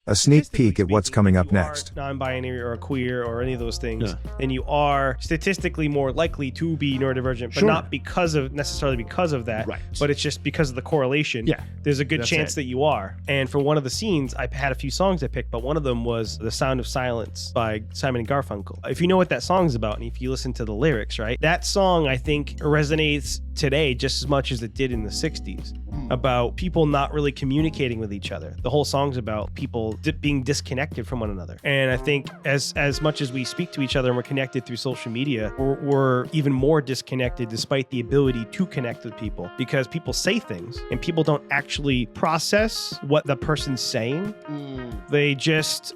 A sneak peek at what's coming up next. Non-binary or queer or any of those things, Yeah. then you are statistically more likely to be neurodivergent, but Sure. not necessarily because of that, Right. but it's just because of the correlation. Yeah. There's a good That's chance it. that you are. And for one of the scenes, I had a few songs I picked, but one of them was The Sound of Silence by Simon and Garfunkel. If you know what that song's about, and if you listen to the lyrics, right, that song, I think, resonates today just as much as it did in the 60s, about people not really communicating with each other. The whole song's about people being disconnected from one another. And I think as much as we speak to each other and we're connected through social media, we're even more disconnected despite the ability to connect with people, because people say things and people don't actually process what the person's saying. They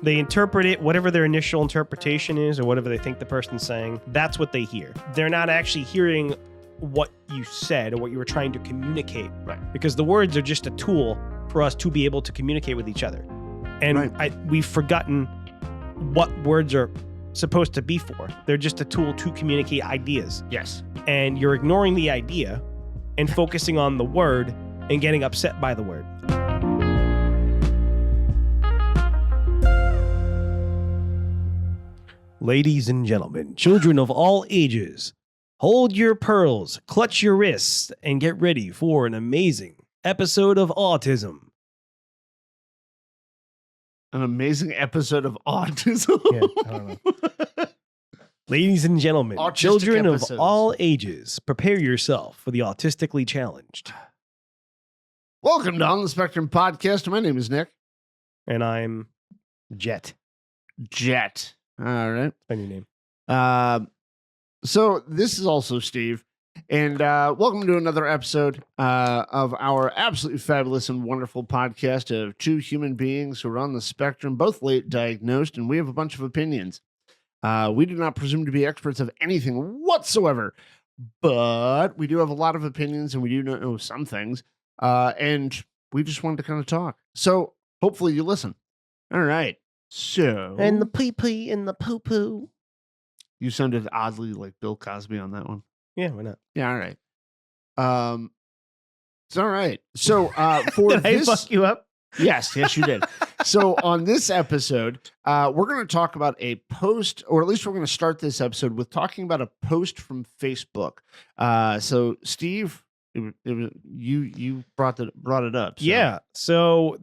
interpret it, whatever their initial interpretation is or whatever they think the person's saying, that's what they hear. They're not actually hearing what you said or what you were trying to communicate. Right. Because the words are just a tool for us to be able to communicate with each other. And we've forgotten what words are supposed to be for. They're just a tool to communicate ideas. Yes. And you're ignoring the idea and focusing on the word and getting upset by the word. Ladies and gentlemen, children of all ages, hold your pearls, clutch your wrists, and get ready for an amazing episode of Autism. An amazing episode of autism. Yeah, I don't know. Ladies and gentlemen, Autistic children episodes. of all ages, prepare yourself for the autistically challenged. Welcome to On the Spectrum podcast. My name is Nick. And I'm Jet. Jet. All right. That's my new name. So this is also Steve, and welcome to another episode of our absolutely fabulous and wonderful podcast of two human beings who are on the spectrum, both late diagnosed, and we have a bunch of opinions. We do not presume to be experts of anything whatsoever, but we do have a lot of opinions, and we do know some things, and we just wanted to kind of talk. So hopefully you listen. All right. So And the pee-pee and the poo-poo. you sounded oddly like Bill Cosby on that one. Yeah, why not? Yeah, all right. It's all right. So for Did I this, fuck you up? yes, you did. So on this episode, we're going to talk about a post, or at least we're going to start this episode with talking about a post from Facebook. So Steve, you brought it up. So. Yeah. So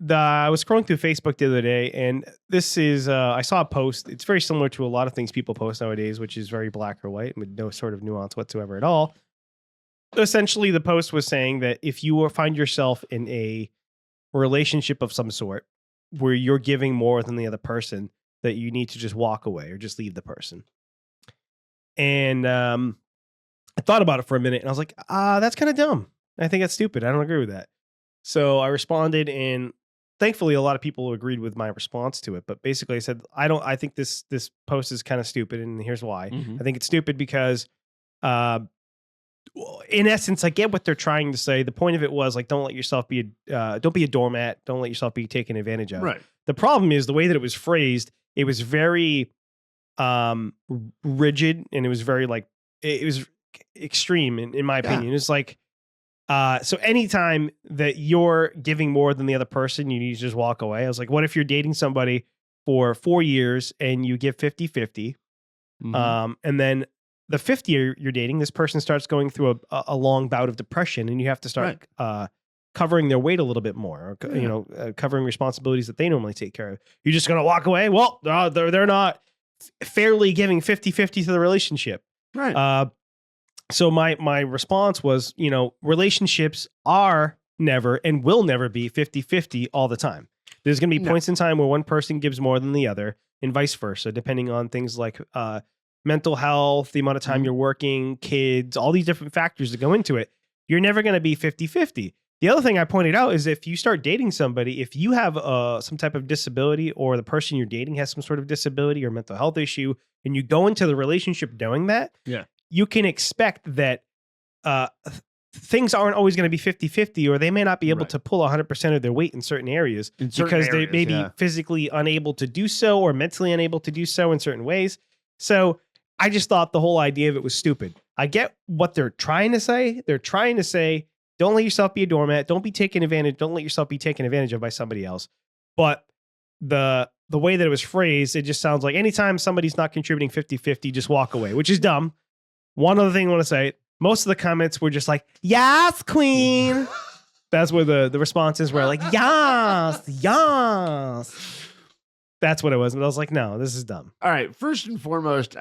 I was scrolling through Facebook the other day, and this is I saw a post. It's very similar to a lot of things people post nowadays, which is very black or white with no sort of nuance whatsoever at all. Essentially, the post was saying that if you find yourself in a relationship of some sort where you're giving more than the other person, that you need to just walk away or just leave the person. And I thought about it for a minute, and I was like, that's kind of dumb. I think that's stupid. I don't agree with that. So I responded, and thankfully a lot of people agreed with my response to it. But basically I said, I think this post is kind of stupid, and here's why. Mhm. I think it's stupid because in essence, I get what they're trying to say. The point of it was like, don't be a doormat. Don't let yourself be taken advantage of. Right. The problem is the way that it was phrased. It was very rigid, and it was very it was extreme in my opinion. It's like, so anytime that you're giving more than the other person, you need to just walk away. I was like, what if you're dating somebody for 4 years and you give 50-50? Mhm. And then the 5th year you're dating, this person starts going through a long bout of depression, and you have to start covering their weight a little bit more, or, covering responsibilities that they normally take care of. You're just going to walk away? Well, they're not fairly giving 50-50 to the relationship. Right. So my response was, relationships are never and will never be 50-50 all the time. There's going to be points in time where one person gives more than the other, and vice versa, depending on things like mental health, the amount of time you're working, kids, all these different factors that go into it. You're never going to be 50-50. The other thing I pointed out is if you start dating somebody, if you have some type of disability, or the person you're dating has some sort of disability or mental health issue, and you go into the relationship knowing that, you can expect that things aren't always going to be 50-50, or they may not be able to pull 100% of their weight in certain areas because they may be physically unable to do so, or mentally unable to do so in certain ways. So I just thought the whole idea of it was stupid. I get what they're trying to say. They're trying to say, don't let yourself be a doormat. Don't be taken advantage. Don't let yourself be taken advantage of by somebody else. But the way that it was phrased, it just sounds like anytime somebody's not contributing 50-50, just walk away, which is dumb. One other thing I want to say, most of the comments were just like, yes, queen. That's where the responses were like, yes, yes. That's what it was. But I was like, no, this is dumb. All right. First and foremost,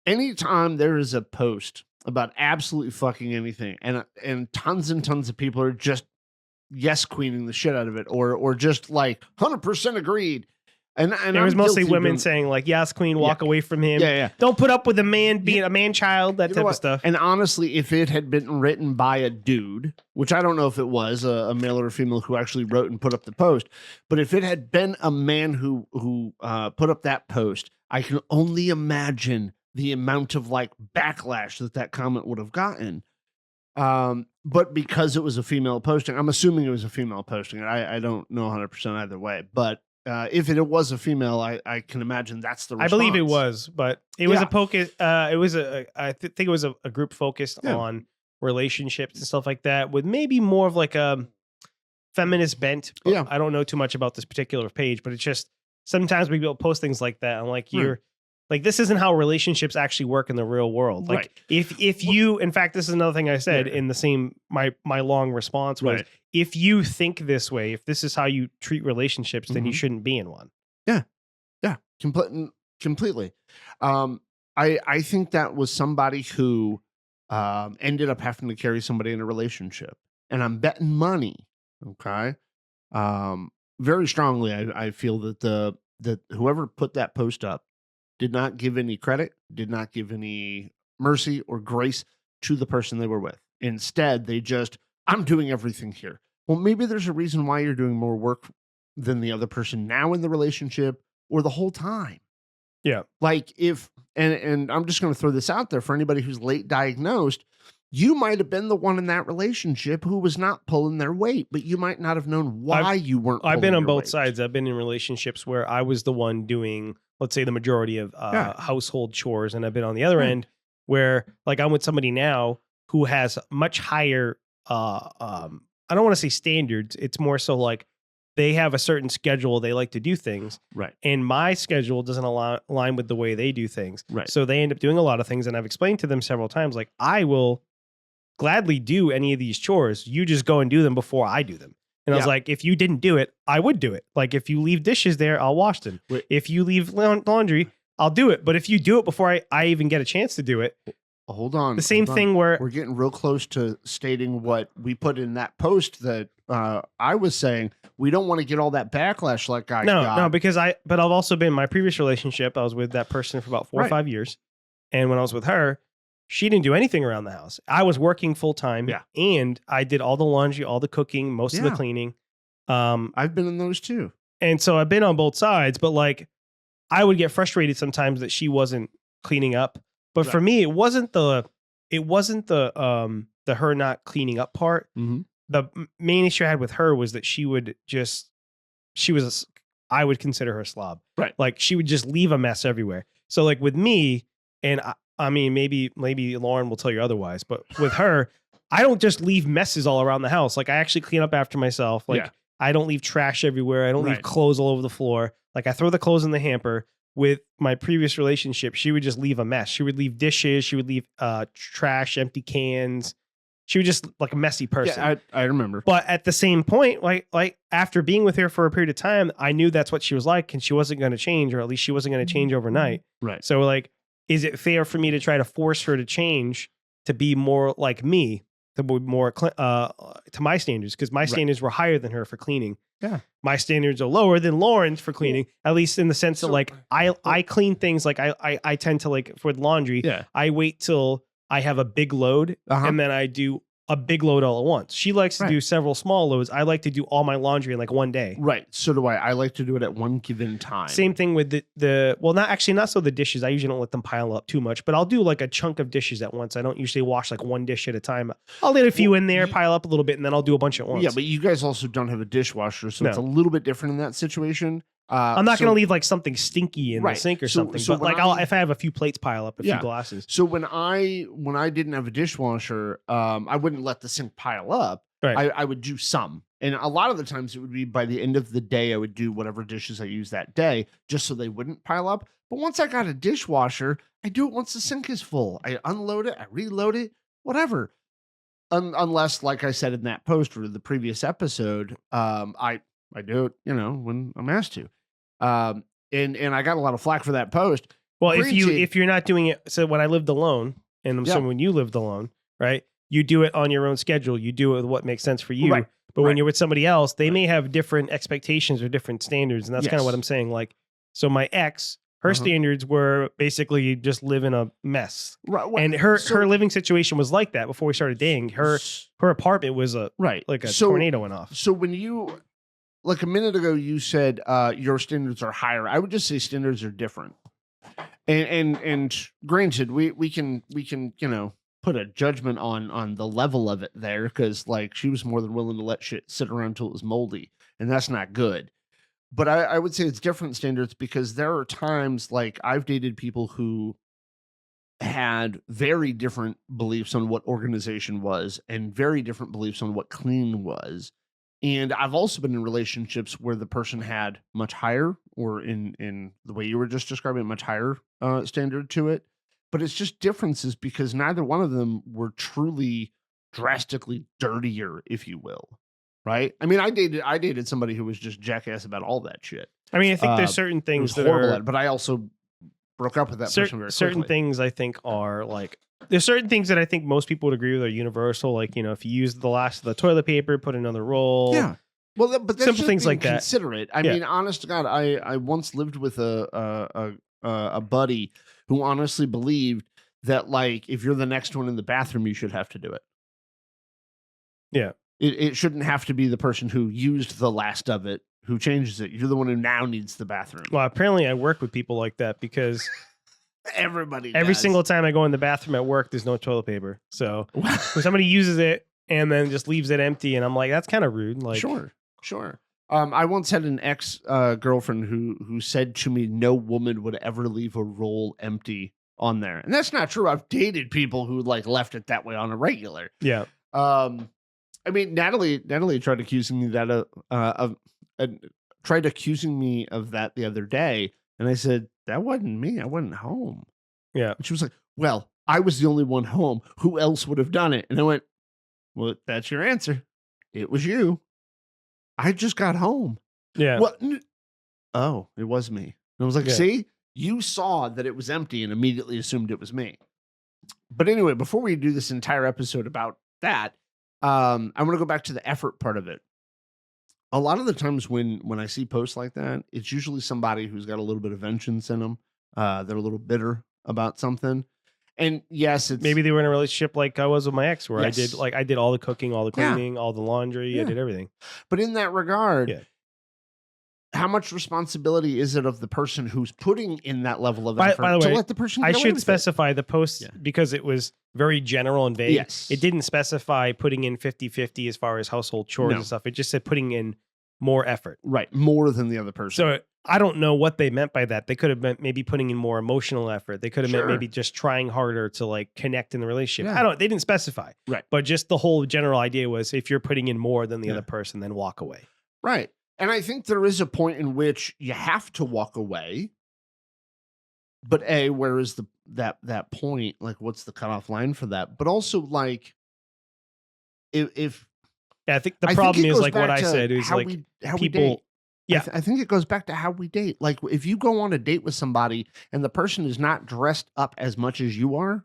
anytime there is a post about absolutely fucking anything, and tons of people are just yes queening the shit out of it, or just like 100% agreed. And it was mostly women saying like, yes, queen, walk away from him. Yeah. Don't put up with a man being a man child, that type of stuff. And honestly, if it had been written by a dude, which I don't know if it was a male or a female who actually wrote and put up the post, but if it had been a man who put up that post, I can only imagine the amount of like backlash that comment would have gotten. But because it was a female posting, I'm assuming it was a female posting. I don't know 100% either way, but if it was a female, I can imagine that's the response. I believe it was, but it was I think it was a group focused on relationships and stuff like that, with maybe more of like a feminist bent. I don't know too much about this particular page, but it's just sometimes people post things like that. I'm like, you're like, this isn't how relationships actually work in the real world. Like if you, in fact, this is another thing I said in the same, my long response was, if you think this way, if this is how you treat relationships, then you shouldn't be in one. Yeah. Completely. I think that was somebody who ended up having to carry somebody in a relationship, and I'm betting money. Okay. Very strongly. I feel that whoever put that post up did not give any credit, did not give any mercy or grace to the person they were with. Instead, they just, I'm doing everything here. Well, maybe there's a reason why you're doing more work than the other person now in the relationship, or the whole time. Yeah. Like if, and I'm just going to throw this out there for anybody who's late diagnosed, you might have been the one in that relationship who was not pulling their weight, but you might not have known why you weren't. I've been on both sides. I've been in relationships where I was the one doing, let's say, the majority of household chores, and I've been on the other end where, like, I'm with somebody now who has much higher I don't want to say standards. It's more so like they have a certain schedule. They like to do things. Right. And my schedule doesn't align with the way they do things. Right. So they end up doing a lot of things. And I've explained to them several times, like, I will gladly do any of these chores. You just go and do them before I do them. And I was like, if you didn't do it, I would do it. Like, if you leave dishes there, I'll wash them. Wait. If you leave laundry, I'll do it. But if you do it before I even get a chance to do it, hold on. The same thing where we're getting real close to stating what we put in that post that I was saying. We don't want to get all that backlash like I got. No, because I've also been in my previous relationship. I was with that person for about 4 or 5 years. And when I was with her, she didn't do anything around the house. I was working full time and I did all the laundry, all the cooking, most of the cleaning. I've been in those too. And so I've been on both sides, but like I would get frustrated sometimes that she wasn't cleaning up. But for me, it wasn't the her not cleaning up part. Mm-hmm. The main issue I had with her was that I would consider her a slob. Right. Like she would just leave a mess everywhere. So like with me, and I mean, maybe Lauren will tell you otherwise, but with her, I don't just leave messes all around the house. Like I actually clean up after myself. Like I don't leave trash everywhere. I don't leave clothes all over the floor. Like I throw the clothes in the hamper. With my previous relationship, she would just leave a mess. She would leave dishes. She would leave trash, empty cans. She was just like a messy person. Yeah, I remember. But at the same point, like after being with her for a period of time, I knew that's what she was like, and she wasn't going to change, or at least she wasn't going to change overnight. Right. So like, is it fair for me to try to force her to change to be more like me, to be more to my standards? Because my standards were higher than her for cleaning. Yeah. My standards are lower than Lauren's for cleaning, at least in the sense that like I clean things like I tend to like for laundry. Yeah. I wait till I have a big load and then I do a big load all at once. She likes to do several small loads. I like to do all my laundry in like one day. Right. So do I. I like to do it at one given time. Same thing with not so the dishes. I usually don't let them pile up too much, but I'll do like a chunk of dishes at once. I don't usually wash like one dish at a time. I'll let a few in there, pile up a little bit, and then I'll do a bunch at once. Yeah, but you guys also don't have a dishwasher, so it's a little bit different in that situation. I'm not going to leave like something stinky in the sink or something, but like if I have a few plates pile up, a few glasses. So when I didn't have a dishwasher, I wouldn't let the sink pile up. Right. I would do some. And a lot of the times it would be by the end of the day, I would do whatever dishes I used that day just so they wouldn't pile up. But once I got a dishwasher, I do it once the sink is full. I unload it, I reload it, whatever. Unless, like I said in that post or the previous episode, I do it, when I'm asked to. And I got a lot of flack for that post. Well, Granted- if you're not doing it, so when I lived alone, and I'm Yeah. assuming when you lived alone, right? You do it on your own schedule. You do it with what makes sense for you. Right. But when Right. you're with somebody else, they may have different expectations or different standards, and that's kind of what Yes. I'm saying. Like, so my ex, her Uh-huh. standards were basically just live in a mess, Right, well, and her so- living situation was like that before we started dating. Her apartment was right. like a So- tornado went off. So when you, like a minute ago, you said your standards are higher. I would just say standards are different. And granted, we can put a judgment on the level of it there, because like she was more than willing to let shit sit around until it was moldy, and that's not good. But I would say it's different standards, because there are times like I've dated people who had very different beliefs on what organization was and very different beliefs on what clean was. And I've also been in relationships where the person had much higher, or in the way you were just describing, much higher standard to it. But it's just differences, because neither one of them were truly drastically dirtier, if you will. Right? I mean, I dated somebody who was just jackass about all that shit. I mean, I think there's certain It things was that horrible are at it, but I also broke up with that person very certain quickly. things I think are like, there's certain things that I think most people would agree with are universal. Like, if you use the last of the toilet paper, put another roll. Yeah. Well, but that's Simple just things being like that. considerate. I Yeah. mean, honest to God, I once lived with a buddy who honestly believed that, like, if you're the next one in the bathroom, you should have to do it. Yeah. It shouldn't have to be the person who used the last of it who changes it. You're the one who now needs the bathroom. Well, apparently I work with people like that, because Everybody every does. single time I go in the bathroom at work, there's no toilet paper. So when somebody uses it and then just leaves it empty, and I'm like, that's kind of rude. Like, Sure. I once had an ex girlfriend who said to me, "No woman would ever leave a roll empty on there," and that's not true. I've dated people who like left it that way on a regular. yeah. I mean, Natalie tried accusing me that tried accusing me of that the other day, and I said that wasn't me. I wasn't home. Yeah. And she was like, "Well, I was the only one home. Who else would have done it?" And I went, "Well, that's your answer. It was you. I just got home." Yeah. Well, oh, it was me. And I was like, Yeah. "See, you saw that it was empty and immediately assumed it was me." But anyway, before we do this entire episode about that, I'm going to go back to the effort part of it. A lot of the times when I see posts like that, it's usually somebody who's got a little bit of vengeance in them. They're a little bitter about something. And yes, it's Maybe they were in a relationship like I was with my ex, where Yes. I did all the cooking, all the Yeah. cleaning, all the laundry. I Yeah. did everything. But in that regard, Yeah. how much responsibility is it of the person who's putting in that level of By effort the to way, let the person I get away should with it? specify the post, Yeah. because it was very general and vague. Yes. It didn't specify putting in 50-50 as far as household chores No. and stuff. It just said putting in more effort. Right, more than the other person. So I don't know what they meant by that. They could have meant maybe putting in more emotional effort. They could have meant Sure. maybe just trying harder to like connect in the relationship. Yeah. They didn't specify. Right. But just the whole general idea was, if you're putting in more than the Yeah. other person, then walk away. Right. And I think there is a point in which you have to walk away. But where is that point? Like, what's the cutoff line for that? But also, like, if Yeah, I think the I think problem it is goes like what back I to said is how like we people. date. Yeah. I think it goes back to how we date. Like, if you go on a date with somebody and the person is not dressed up as much as you are,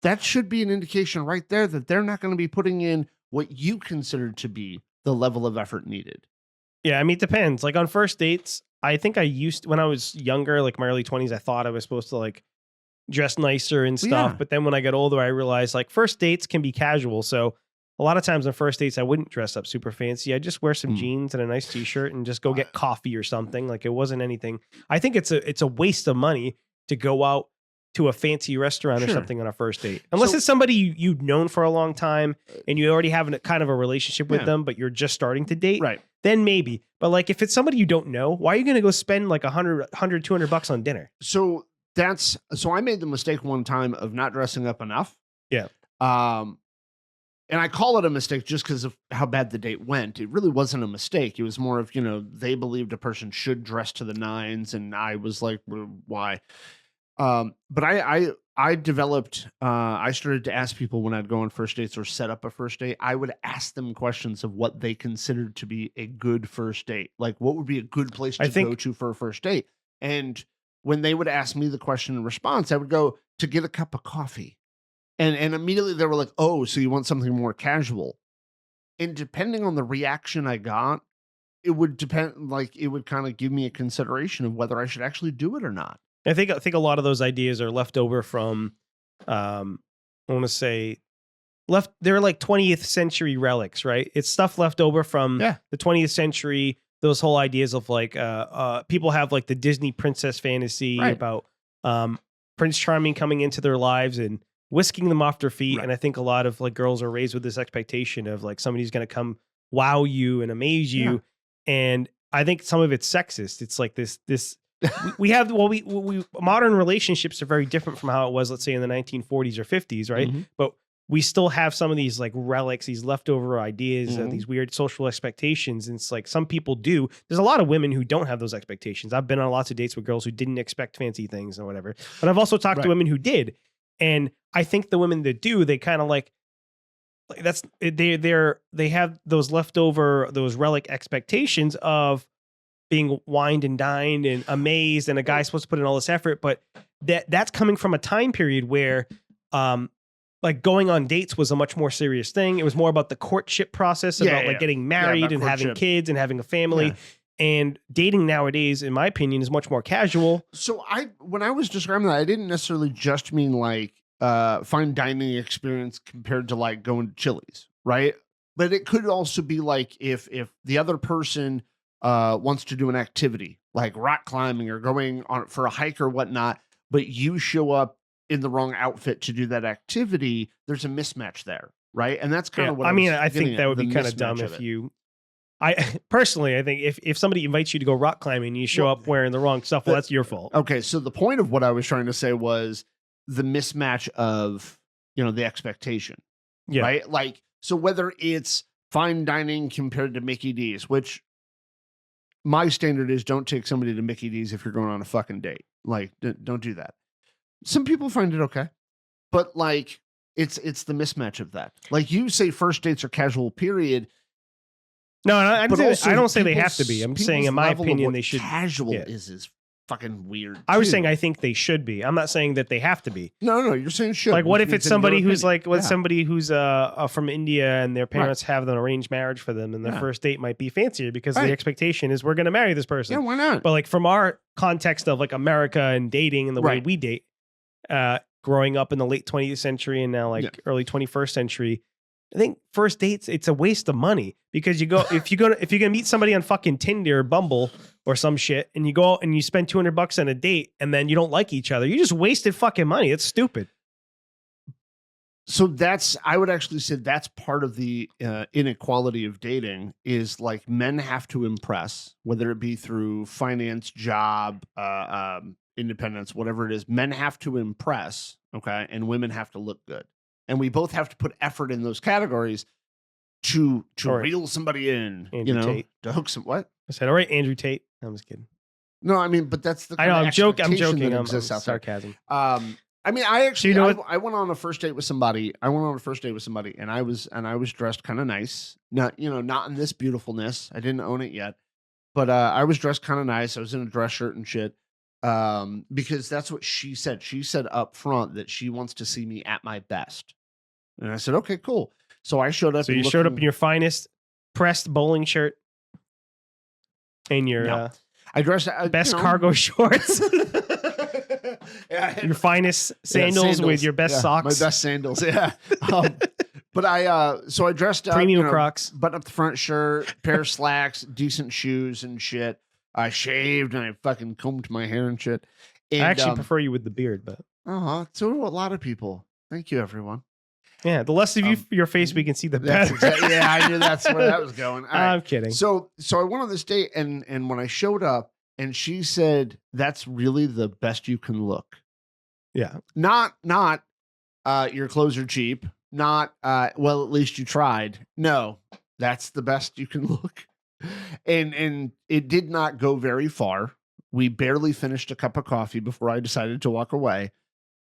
that should be an indication right there that they're not going to be putting in what you consider to be the level of effort needed. Yeah, I mean, it depends. Like on first dates, I think when I was younger, like my early 20s, I thought I was supposed to like dress nicer and Well, stuff. yeah. But then when I got older, I realized like first dates can be casual. So a lot of times on first dates, I wouldn't dress up super fancy. I'd just wear some Hmm. jeans and a nice t-shirt and just go get coffee or something. Like it wasn't anything. I think it's a waste of money to go out to a fancy restaurant or Sure. something on a first date. Unless So- it's somebody you've known for a long time and you already have kind of a relationship with Yeah. them, but you're just starting to date. Right. Then maybe. But like if it's somebody you don't know, why are you going to go spend like $100-$200 on dinner? So I made the mistake one time of not dressing up enough. Yeah. and I call it a mistake just because of how bad the date went. It really wasn't a mistake. It was more of, they believed a person should dress to the nines, and I was like, well, why? But I developed, I started to ask people when I'd go on first dates or set up a first date, I would ask them questions of what they considered to be a good first date. Like, what would be a good place to go to for a first date? And when they would ask me the question in response, I would go to get a cup of coffee. And immediately they were like, oh, so you want something more casual. And depending on the reaction I got, it would depend, like, it would kind of give me a consideration of whether I should actually do it or not. I think a lot of those ideas are left over from, I want to say, they're like 20th century relics, right? It's stuff left over from the 20th century. Those whole ideas of like, people have like the Disney princess fantasy about Prince Charming coming into their lives and whisking them off their feet. And I think a lot of like girls are raised with this expectation of like somebody's going to come wow you and amaze you. And I think some of it's sexist. It's like this we have, modern relationships are very different from how it was, let's say in the 1940s or 50s. Right. Mm-hmm. But we still have some of these like relics, these leftover ideas, these weird social expectations. And it's like, some people do. There's a lot of women who don't have those expectations. I've been on lots of dates with girls who didn't expect fancy things or whatever, but I've also talked to women who did. And I think the women that do, they kind of like that's, they have those leftover, those relic expectations of being wined and dined and amazed, and a guy's supposed to put in all this effort, but that's coming from a time period where, like going on dates was a much more serious thing. It was more about the courtship process, about like getting married and having kids and having a family. Yeah. And dating nowadays, in my opinion, is much more casual. So when I was describing that, I didn't necessarily just mean like fine dining experience compared to like going to Chili's, right? But it could also be like if the other person wants to do an activity like rock climbing or going on for a hike or whatnot, but you show up in the wrong outfit to do that activity, there's a mismatch there, right? And that's kind of what I think that would be kind of dumb if you. I personally, I think if somebody invites you to go rock climbing and you show up wearing the wrong stuff, well, that's your fault. Okay, so the point of what I was trying to say was the mismatch of, the expectation, right? Like, so whether it's fine dining compared to Mickey D's, which my standard is don't take somebody to Mickey D's if you're going on a fucking date. Like, don't do that. Some people find it okay, but like, it's the mismatch of that. Like you say, first dates are casual, period. No, I don't say they have to be. I'm saying, in my opinion, they should. Casual is fucking weird. I was saying I think they should be. I'm not saying that they have to be. No, you're saying should. Like, what if it's somebody who's like, somebody who's from India and their parents have an arranged marriage for them, and their first date might be fancier because the expectation is we're going to marry this person. Yeah, why not? But like from our context of like America and dating and the way we date, growing up in the late 20th century and now like early 21st century. I think first dates, it's a waste of money because if you're gonna meet somebody on fucking Tinder or Bumble or some shit, and you go out and you spend $200 on a date and then you don't like each other, you just wasted fucking money. It's stupid. So I would actually say that's part of the inequality of dating is like men have to impress, whether it be through finance, job, independence, whatever it is. Men have to impress, okay, and women have to look good. And we both have to put effort in those categories to reel somebody in, Andrew Tate. To hook some, what? I said, all right, Andrew Tate. I'm just kidding. No, I mean, but that's the I know, I'm joking. I'm Sarcasm. I mean, I actually, I went on a first date with somebody. And I was dressed kind of nice. Not in this beautifulness. I didn't own it yet, but I was dressed kind of nice. I was in a dress shirt and shit. Because that's what she said. She said up front that she wants to see me at my best. And I said, okay, cool. So I showed up. So you showed up in your finest pressed bowling shirt and your I dressed best cargo shorts. Your finest sandals with your best socks. My best sandals. Yeah. But so I dressed up. Premium Crocs. Button up the front shirt, pair of slacks, decent shoes and shit. I shaved and I fucking combed my hair and shit. And, I actually prefer you with the beard, but so do a lot of people. Thank you, everyone. Yeah, the less of your face we can see, the better. Yeah, I knew that's where that was going. I'm kidding. So I went on this date, and when I showed up, and she said, "That's really the best you can look." Yeah, not your clothes are cheap. not, well, at least you tried. No, that's the best you can look. And it did not go very far. We barely finished a cup of coffee before I decided to walk away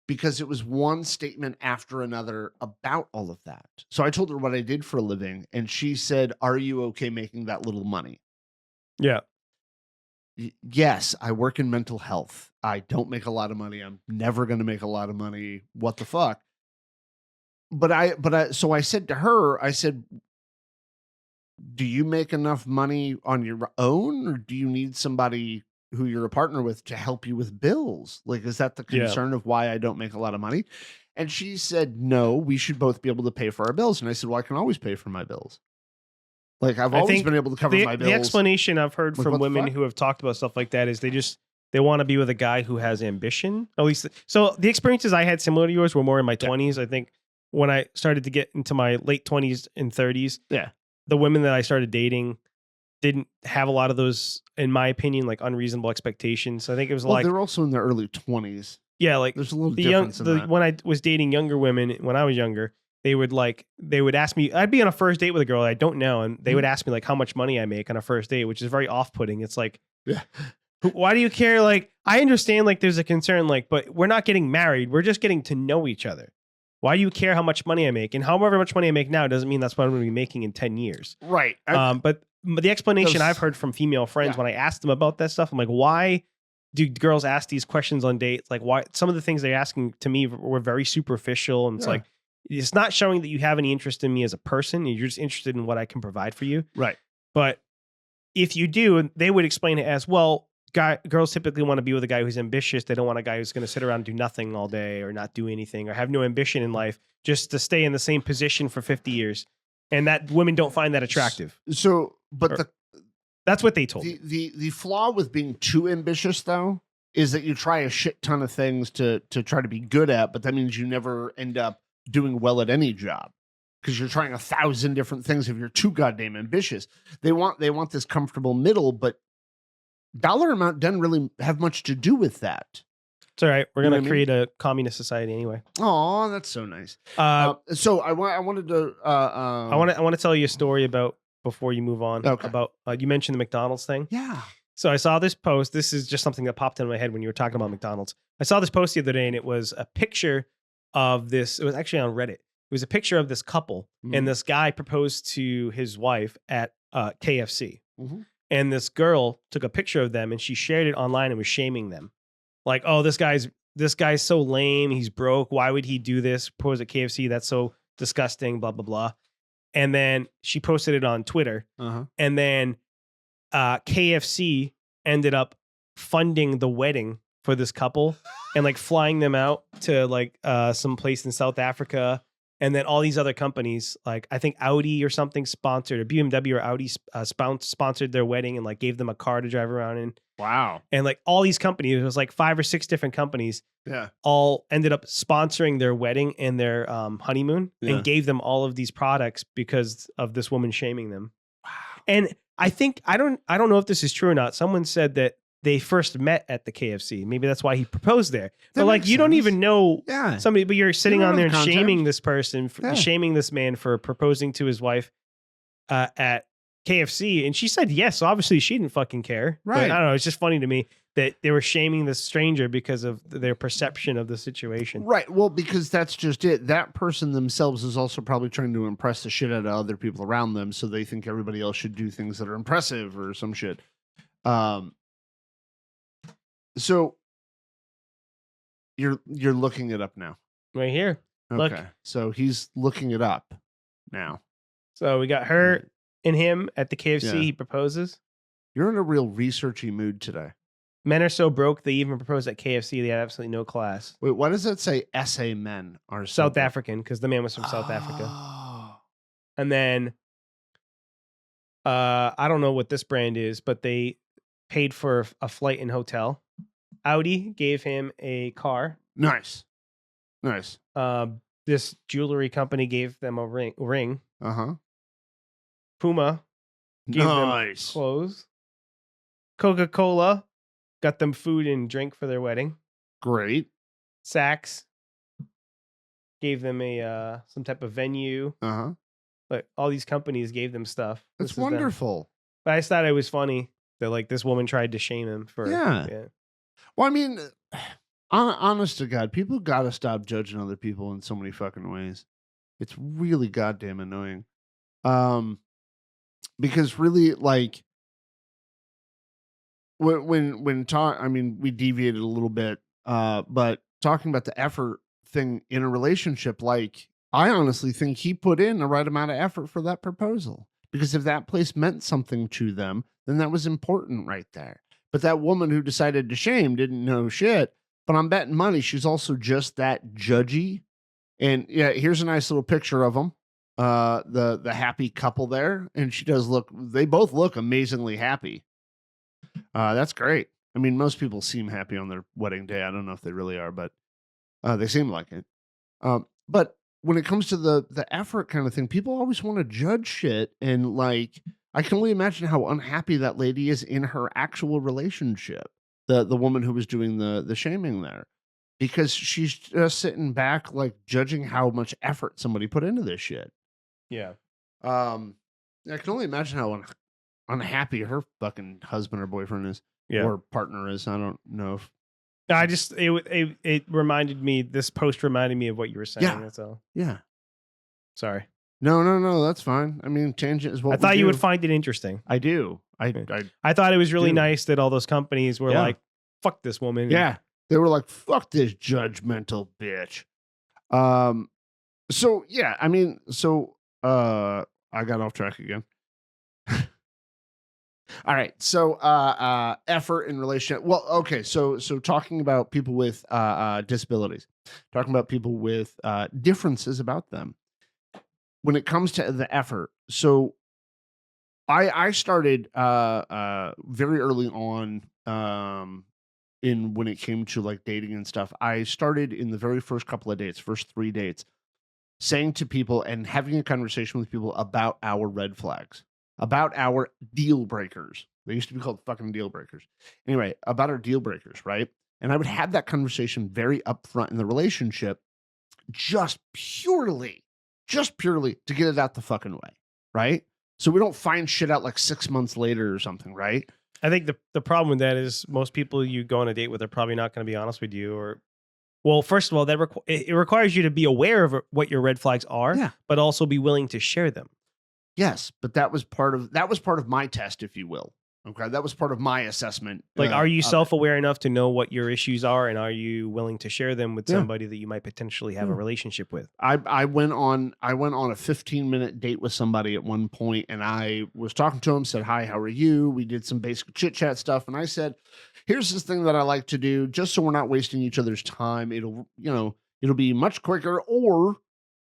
because it was one statement after another about all of that. So I told her what I did for a living, and she said, "Are you okay making that little money?" Yeah. Yes, I work in mental health. I don't make a lot of money. I'm never going to make a lot of money. What the fuck? So I said to her, I said, "Do you make enough money on your own, or do you need somebody who you're a partner with to help you with bills? Like, is that the Yeah. concern of why I don't make a lot of money?" And she said, "No, we should both be able to pay for our bills." And I said, "Well, I can always pay for my bills. Like, I've I always think been able to cover my the bills." explanation I've heard Like, from what the women fuck? who have talked about stuff like that is they want to be with a guy who has ambition. At least, so the experiences I had similar to yours were more in my Yeah. 20s. I think when I started to get into my late 20s and 30s, Yeah. the women that I started dating didn't have a lot of those, in my opinion, like unreasonable expectations. I think it was Well, like, they're also in their early 20s. yeah, like There's a little the young, difference in that. when I was dating younger women when I was younger, they would ask me, I'd be on a first date with a girl I don't know, and they would ask me like how much money I make on a first date, which is very off-putting. It's like, Yeah. why do you care? Like, I understand like there's a concern, like, but we're not getting married. We're just getting to know each other. Why do you care how much money I make? And however much money I make now doesn't mean that's what I'm going to be making in 10 years. Right. But the explanation Those- I've heard from female friends Yeah. when I asked them about that stuff, I'm like, why do girls ask these questions on dates? Like, why some of the things they're asking to me were very superficial. And it's Yeah. like, it's not showing that you have any interest in me as a person. You're just interested in what I can provide for you. Right. But if you do, they would explain it as, well, girls typically want to be with a guy who's ambitious. They don't want a guy who's going to sit around and do nothing all day or not do anything or have no ambition in life, just to stay in the same position for 50 years. And that women don't find that attractive. So, but Or- That's what they told me. the flaw with being too ambitious, though, is that you try a shit ton of things to try to be good at, but that means you never end up doing well at any job because you're trying 1,000 different things if you're too goddamn ambitious. They want this comfortable middle, but dollar amount doesn't really have much to do with that. It's all right. We're You know going what to I mean? create a communist society anyway. Oh, that's so nice. I So I wanted to want to tell you a story about, before you move on, Okay. about you mentioned the McDonald's thing. Yeah. So I saw this post. This is just something that popped in my head when you were talking about McDonald's. I saw this post the other day, and it was a picture of this. It was actually on Reddit. It was a picture of this couple, and this guy proposed to his wife at KFC. Mhm. And this girl took a picture of them, and she shared it online and was shaming them. Like, oh, this guy's so lame. He's broke. Why would he do this? Propose at KFC? That's so disgusting. Blah blah blah. And then she posted it on Twitter. Uh-huh. And then KFC ended up funding the wedding for this couple and like flying them out to like some place in South Africa. And then all these other companies, like I think Audi or something sponsored, or BMW or Audi sponsored their wedding and like gave them a car to drive around in. Wow. And like all these companies, it was like 5 or 6 different companies, Yeah. all ended up sponsoring their wedding and their honeymoon, Yeah. and gave them all of these products because of this woman shaming them. Wow. And I think I don't know if this is true or not. Someone said that they first met at the KFC. Maybe that's why he proposed there. That But like, makes you don't sense. even know Yeah. somebody, but you're sitting don't on know there the and context. shaming this person, Yeah. shaming this man for proposing to his wife at KFC. And she said yes. So obviously she didn't fucking care. But Right. I don't know. It's just funny to me that they were shaming this stranger because of their perception of the situation. Right. Well, because that's just it. That person themselves is also probably trying to impress the shit out of other people around them, so they think everybody else should do things that are impressive or some shit. So you're looking it up now. Right here. Okay. Look. So he's looking it up now. So we got her and him at the KFC. Yeah. He proposes. You're in a real researchy mood today. Men are so broke they even propose at KFC. They have absolutely no class. Wait, why does that say SA men are so South broke? African, because the man was from South Africa. Oh. And then I don't know what this brand is, but they paid for a flight and hotel. Audi gave him a car. Nice. Nice. This jewelry company gave them a ring. Uh-huh. Puma gave them Nice. clothes. Coca-Cola got them food and drink for their wedding. Great. Saks gave them a some type of venue. Uh-huh. Like all these companies gave them stuff. That's This is them. wonderful. But I just thought it was funny that like this woman tried to shame him for Yeah. Well, I mean, honest to God, people got to stop judging other people in so many fucking ways. It's really goddamn annoying. Because really, like, I mean, we deviated a little bit, but talking about the effort thing in a relationship, like, I honestly think he put in the right amount of effort for that proposal. Because if that place meant something to them, then that was important right there. But that woman who decided to shame didn't know shit. But I'm betting money she's also just that judgy. And yeah, here's a nice little picture of them. The happy couple there. And they both look amazingly happy. That's great. I mean, most people seem happy on their wedding day. I don't know if they really are, but they seem like it. But when it comes to the effort kind of thing, people always want to judge shit. And like, I can only imagine how unhappy that lady is in her actual relationship. The woman who was doing the shaming there, because she's just sitting back, like judging how much effort somebody put into this shit. Yeah. I can only imagine how unhappy her fucking husband or boyfriend is, or partner is. I don't know if. I just it reminded me. This post reminded me of what you were saying. Yeah. That's all. Yeah. Sorry. No. That's fine. I mean, tangent is what I thought you would find it interesting. I do. I thought it was really nice that all those companies were like, "Fuck this woman." Yeah, they were like, "Fuck this judgmental bitch." So yeah, I mean, I got off track again. All right. So effort in relationship. Well, okay. So talking about people with disabilities, talking about people with differences about them. When it comes to the effort, so I started very early on in when it came to like dating and stuff. I started in the very first couple of dates, first 3 dates, saying to people and having a conversation with people about our red flags, about our deal breakers. They used to be called fucking deal breakers. Anyway, about our deal breakers, right? And I would have that conversation very upfront in the relationship, just purely to get it out the fucking way, right? So we don't find shit out like 6 months later or something, right? I think the problem with that is most people you go on a date with are probably not going to be honest with you. Or, well, first of all, it requires you to be aware of what your red flags are, but also be willing to share them. Yes, but that was part of my test, if you will. Okay, that was part of my assessment. Like, are you self-aware enough to know what your issues are, and are you willing to share them with somebody that you might potentially have a relationship with? I went on a 15-minute date with somebody at one point, and I was talking to him, said, "Hi, how are you?" We did some basic chit-chat stuff, and I said, "Here's this thing that I like to do, just so we're not wasting each other's time. It'll be much quicker, or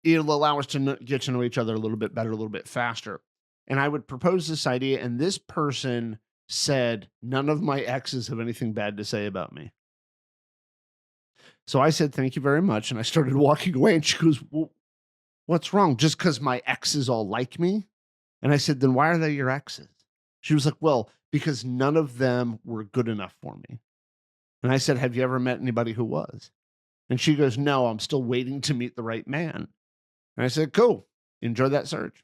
it'll allow us to get to know each other a little bit better, a little bit faster." And I would propose this idea, and this person said, "None of my exes have anything bad to say about me." So I said, "Thank you very much." And I started walking away, and she goes, "Well, what's wrong? Just because my exes all like me?" And I said, "Then why are they your exes?" She was like, "Well, because none of them were good enough for me." And I said, "Have you ever met anybody who was?" And she goes, "No, I'm still waiting to meet the right man." And I said, "Cool. Enjoy that search."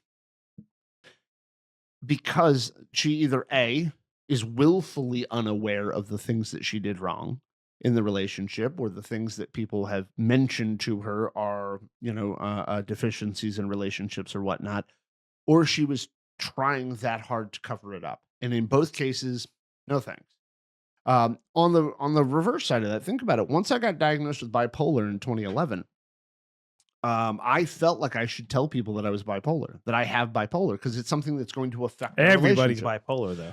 Because she either A, is willfully unaware of the things that she did wrong in the relationship, or the things that people have mentioned to her are, deficiencies in relationships or whatnot, or she was trying that hard to cover it up. And in both cases, no thanks. On the reverse side of that, think about it. Once I got diagnosed with bipolar in 2011, I felt like I should tell people that I was bipolar, that I have bipolar, because it's something that's going to affect everybody's bipolar, though.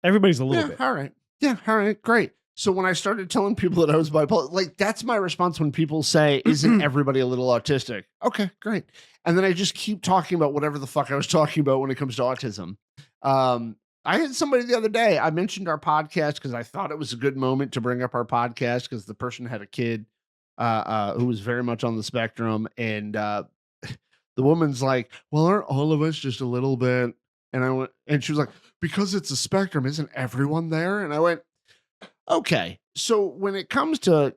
Everybody's a little bit. All right. Yeah. All right. Great. So when I started telling people that I was bipolar, like, that's my response when people say, "Isn't everybody a little autistic?" Okay, great. And then I just keep talking about whatever the fuck I was talking about when it comes to autism. I had somebody the other day, I mentioned our podcast because I thought it was a good moment to bring up our podcast, because the person had a kid who was very much on the spectrum. And the woman's like, "Well, aren't all of us just a little bit?" And she was like, "Because it's a spectrum, isn't everyone there?" And I went, "Okay, so when it comes to,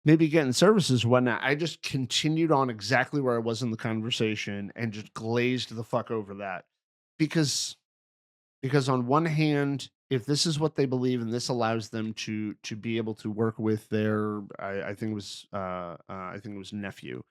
maybe getting services or whatnot. I just continued on exactly where I was in the conversation and just glazed the fuck over that. Because on one hand, if this is what they believe and this allows them to be able to work with their I think it was nephew,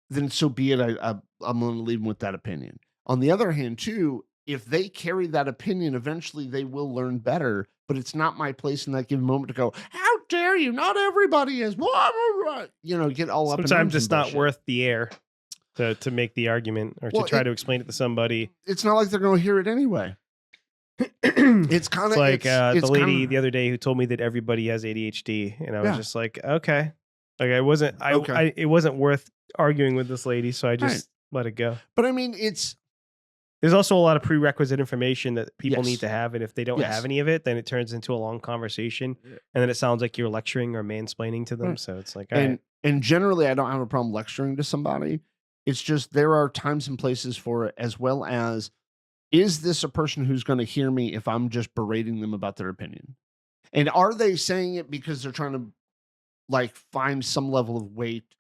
then so be it. I'm going to leave them with that opinion. On the other hand, too, if they carry that opinion, eventually they will learn better. But it's not my place in that given moment to go, how dare you? Not everybody is. Blah, blah, blah. You know, get all up in Sometimes arms it's and not bullshit. worth the air to make the argument or Well, to try to explain it to somebody. It's not like they're going to hear it anyway. It's kind It's of like it's the lady kinda, the other day who told me that everybody has ADHD, and I was Yeah. just like, okay, like it wasn't Okay. it wasn't worth arguing with this lady, so I just let it go. But I mean, it's There's also a lot of prerequisite information that people Yes. need to have, and if they don't Yes. have any of it, then it turns into a long conversation, Yeah. and then it sounds like you're lecturing or mansplaining to them. Right. So it's like, all right. and generally, I don't have a problem lecturing to somebody. It's just there are times and places for it, as well as, is this a person who's going to hear me if I'm just berating them about their opinion? And are they saying it because they're trying to like find some level of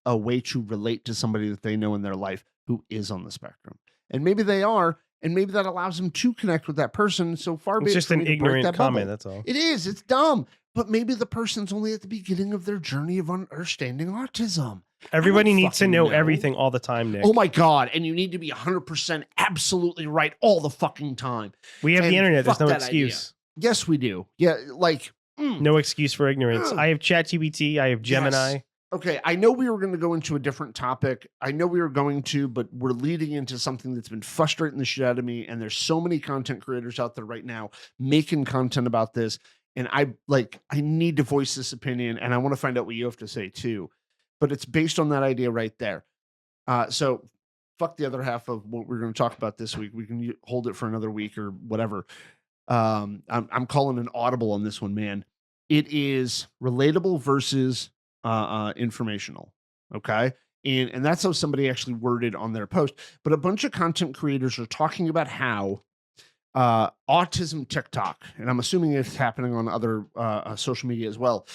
a way to relate to somebody that they know in their life who is on the spectrum? And maybe they are, and maybe that allows them to connect with that person. So far be It's it just for an me to break ignorant that comment. bubble. That's all. It is. It's dumb. But maybe the person's only at the beginning of their journey of understanding autism. Everybody needs to fucking know know. everything all the time, Nick. Oh my God. And you need to be 100% absolutely right all the fucking time. We have the and internet. There's fuck no that idea. excuse. Yes, we do. Yeah. Like, No excuse for ignorance. I have ChatGPT. I have Gemini. Yes. Okay. I know we were going to go into a different topic. I know we were going to, but we're leading into something that's been frustrating the shit out of me. And there's so many content creators out there right now making content about this. And I need to voice this opinion, and I want to find out what you have to say too. But it's based on that idea right there. So fuck the other half of what we're going to talk about this week. We can hold it for another week or whatever. I'm calling an audible on this one, man. It is relatable versus informational. Okay. And that's how somebody actually worded on their post. But a bunch of content creators are talking about how autism TikTok, and I'm assuming it's happening on other social media as well.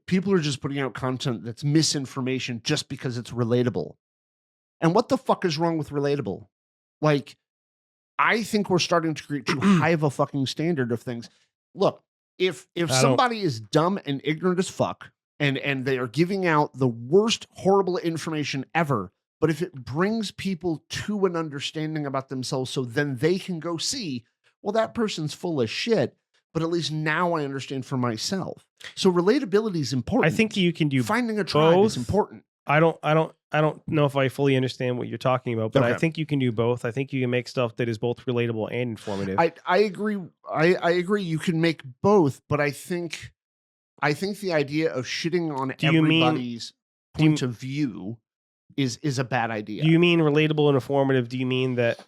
People are just putting out content that's misinformation just because it's relatable. And what the fuck is wrong with relatable? Like, I think we're starting to create too high of a fucking standard of things. Look, if somebody is dumb and ignorant as fuck, and they are giving out the worst horrible information ever, but if it brings people to an understanding about themselves so then they can go see, well, that person's full of shit, but at least now I understand for myself. So relatability is important. I think you can do Finding a tribe both. is important. I don't know if I fully understand what you're talking about, but I Okay. think you can do both. I think you can make stuff that is both relatable and informative. I agree. I agree. You can make both, but I think the idea of shitting on Do you mean- everybody's point of view is a bad idea. Do you mean relatable and informative? Do you mean that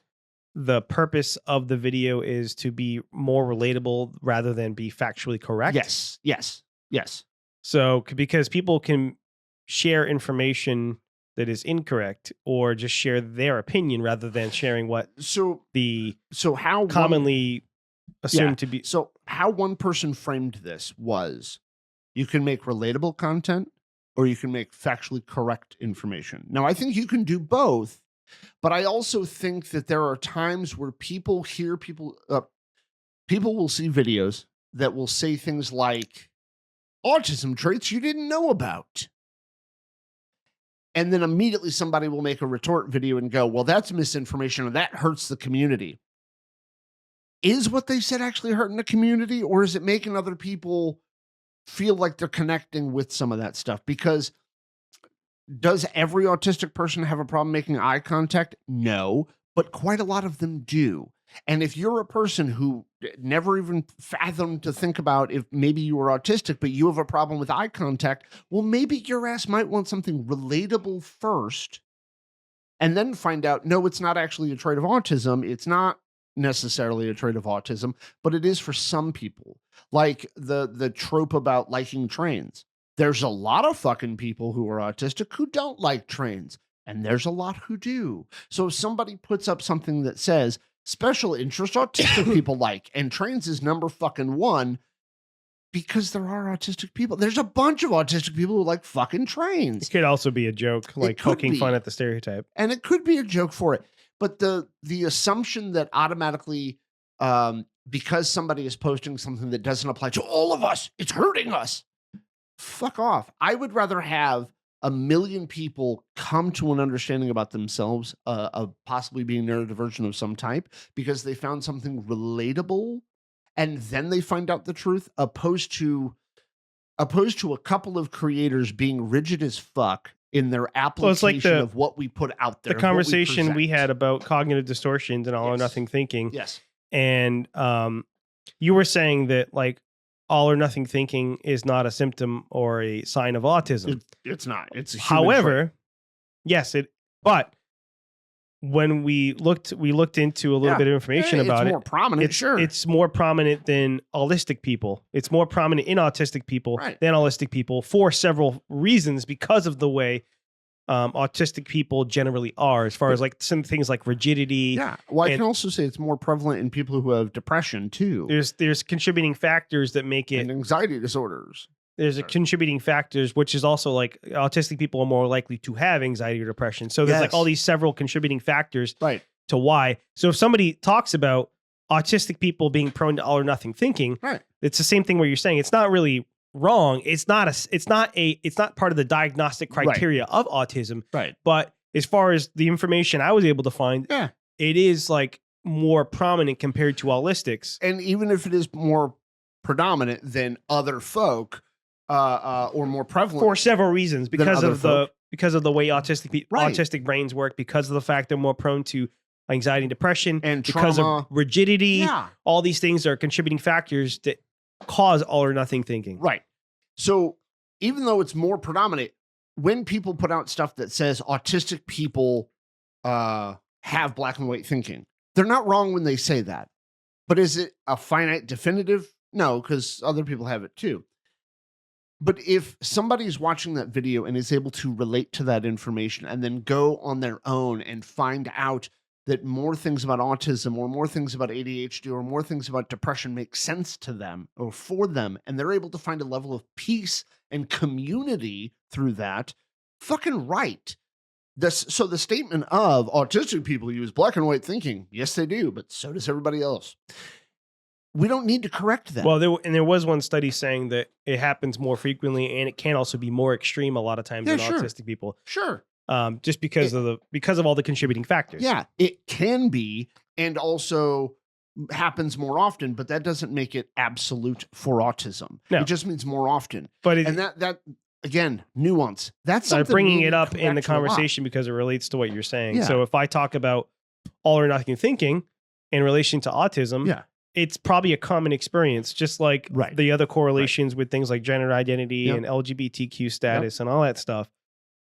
the purpose of the video is to be more relatable rather than be factually correct? Yes. So because people can share information that is incorrect or just share their opinion rather than sharing what So the how commonly assumed to be. So how one person framed this was, you can make relatable content or you can make factually correct information. Now, I think you can do both, but I also think that there are times where people will see videos that will say things like autism traits you didn't know about. And then immediately somebody will make a retort video and go, well, that's misinformation or that hurts the community. Is what they said actually hurting the community, or is it making other people feel like they're connecting with some of that stuff? Because does every autistic person have a problem making eye contact? No, but quite a lot of them do. And if you're a person who never even fathomed to think about if maybe you were autistic, but you have a problem with eye contact, well, maybe your ass might want something relatable first and then find out, no, it's not actually a trait of autism. It's not necessarily a trait of autism, but it is for some people. Like the trope about liking trains. There's a lot of fucking people who are autistic who don't like trains, and there's a lot who do. So if somebody puts up something that says special interest autistic people like, and trains is number fucking one, Because there are autistic people. There's a bunch of autistic people who like fucking It trains. could also be a joke, like could poking be. fun at the stereotype. And it could be a joke for it. But the assumption that automatically, because somebody is posting something that doesn't apply to all of us, it's hurting us. Fuck off. I would rather have 1 million people come to an understanding about themselves of possibly being neurodivergent of some type because they found something relatable and then they find out the truth, opposed to a couple of creators being rigid as fuck in their application of what we put out there. The conversation we had about cognitive distortions and all or nothing thinking. Yes. And you were saying that like all or nothing thinking is not a symptom or a sign of autism. It's not. It's a human however, trait. yes, but when we looked into a little bit of information about it's more prominent. It's more prominent than autistic people. It's more prominent in autistic people than autistic people for several reasons because of the way autistic people generally are, as far as like some things like rigidity. Yeah. Well, I can also say it's more prevalent in people who have depression too. There's contributing factors that make it, and anxiety disorders. There's a contributing factors, which is also like autistic people are more likely to have anxiety or depression. So there's like all these several contributing factors to why. So if somebody talks about autistic people being prone to all or nothing thinking, it's the same thing where you're saying it's not really wrong. It's not part of the diagnostic criteria of autism. Right. But as far as the information I was able to find, it is like more prominent compared to allistics. And even if it is more predominant than other folk, or more prevalent for several reasons, because of the way autistic brains work, because of the fact they're more prone to anxiety and depression, and because trauma. of rigidity. All these things are contributing factors that cause all or nothing thinking. Right. So even though it's more predominant, when people put out stuff that says autistic people have black and white thinking, they're not wrong when they say that. But is it a finite definitive? No, because other people have it too. But if somebody's watching that video and is able to relate to that information and then go on their own and find out that more things about autism or more things about ADHD or more things about depression make sense to them or for them, and they're able to find a level of peace and community through that, fucking right. So the statement of autistic people use black and white thinking, yes, they do, but so does everybody else. We don't need to correct that. Well, there was one study saying that it happens more frequently and it can also be more extreme a lot of times in autistic people. Sure. Just because of all the contributing factors. Yeah, it can be, and also happens more often, but that doesn't make it absolute for autism. No. It just means more often. But that again, nuance. That's something I'm bringing it up in the conversation because it relates to what you're saying. Yeah. So if I talk about all or nothing thinking in relation to autism, it's probably a common experience, just like the other correlations with things like gender identity and LGBTQ status and all that stuff.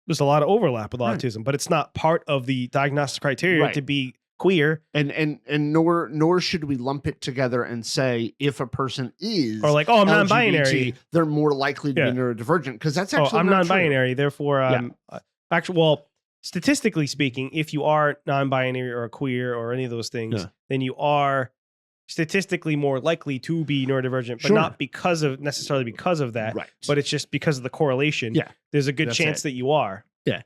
There's a lot of overlap with autism, but it's not part of the diagnostic criteria to be queer. And nor should we lump it together and say if a person is or like, oh, I'm LGBT, non-binary, they're more likely to be neurodivergent, because that's actually I'm not non-binary, true. Therefore well, statistically speaking, if you are non-binary or queer or any of those things, then you are statistically more likely to be neurodivergent, but not necessarily because of that, but it's just because of the correlation. Yeah. There's a good chance that you are. Yeah.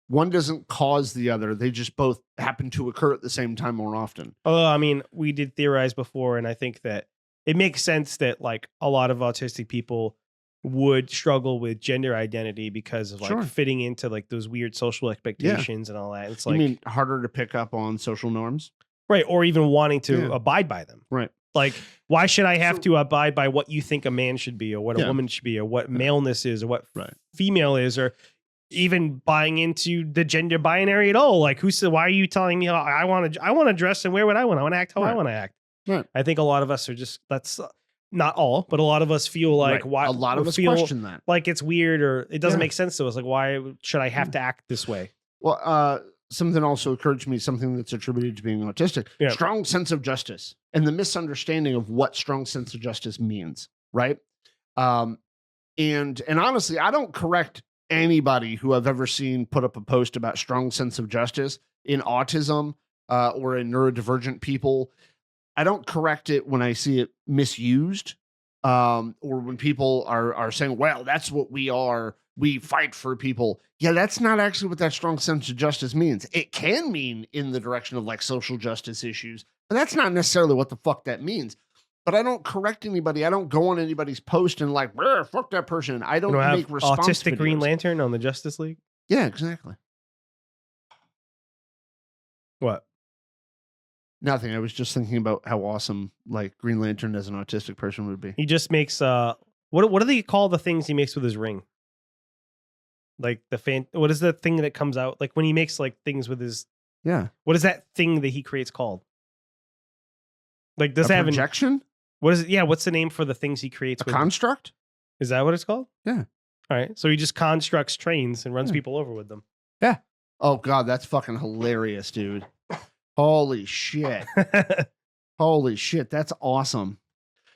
One doesn't cause the other. They just both happen to occur at the same time more often. Although, I mean, we did theorize before, and I think that it makes sense that like a lot of autistic people would struggle with gender identity because of like fitting into like those weird social expectations and all that. It's like, you mean harder to pick up on social norms? Right. Or even wanting to abide by them. Right. Like, why should I have to abide by what you think a man should be, or what a woman should be, or what maleness is, or what female is, or even buying into the gender binary at all? Like, who said, why are you telling me I want to dress and wear what I want to act how I want to act? Right. I think a lot of us are just, that's not all, but a lot of us feel like why a lot of us question that. Like it's weird or it doesn't make sense to us. Like, why should I have to act this way? Well, something also occurred to me, something that's attributed to being autistic, strong sense of justice and the misunderstanding of what strong sense of justice means. Right. And honestly, I don't correct anybody who I've ever seen put up a post about strong sense of justice in autism or in neurodivergent people. I don't correct it when I see it misused. or when people are saying, well, that's what we are. We fight for people. Yeah, that's not actually what that strong sense of justice means. It can mean in the direction of like social justice issues, but that's not necessarily what the fuck that means. But I don't correct anybody. I don't go on anybody's post and like, fuck that person. I don't have make response autistic videos. Green Lantern on the Justice League. Yeah, exactly. What? Nothing. I was just thinking about how awesome like Green Lantern as an autistic person would be. He just makes what do they call the things he makes with his ring? Like what is the thing that comes out like when he makes like things with his what is that thing that he creates called? Like does it have projection? What is it? Yeah, what's the name for the things he creates? A construct? Is that what it's called? Yeah. All right. So he just constructs trains and runs people over with them. Yeah. Oh God, that's fucking hilarious, dude. Holy shit. Holy shit, that's awesome.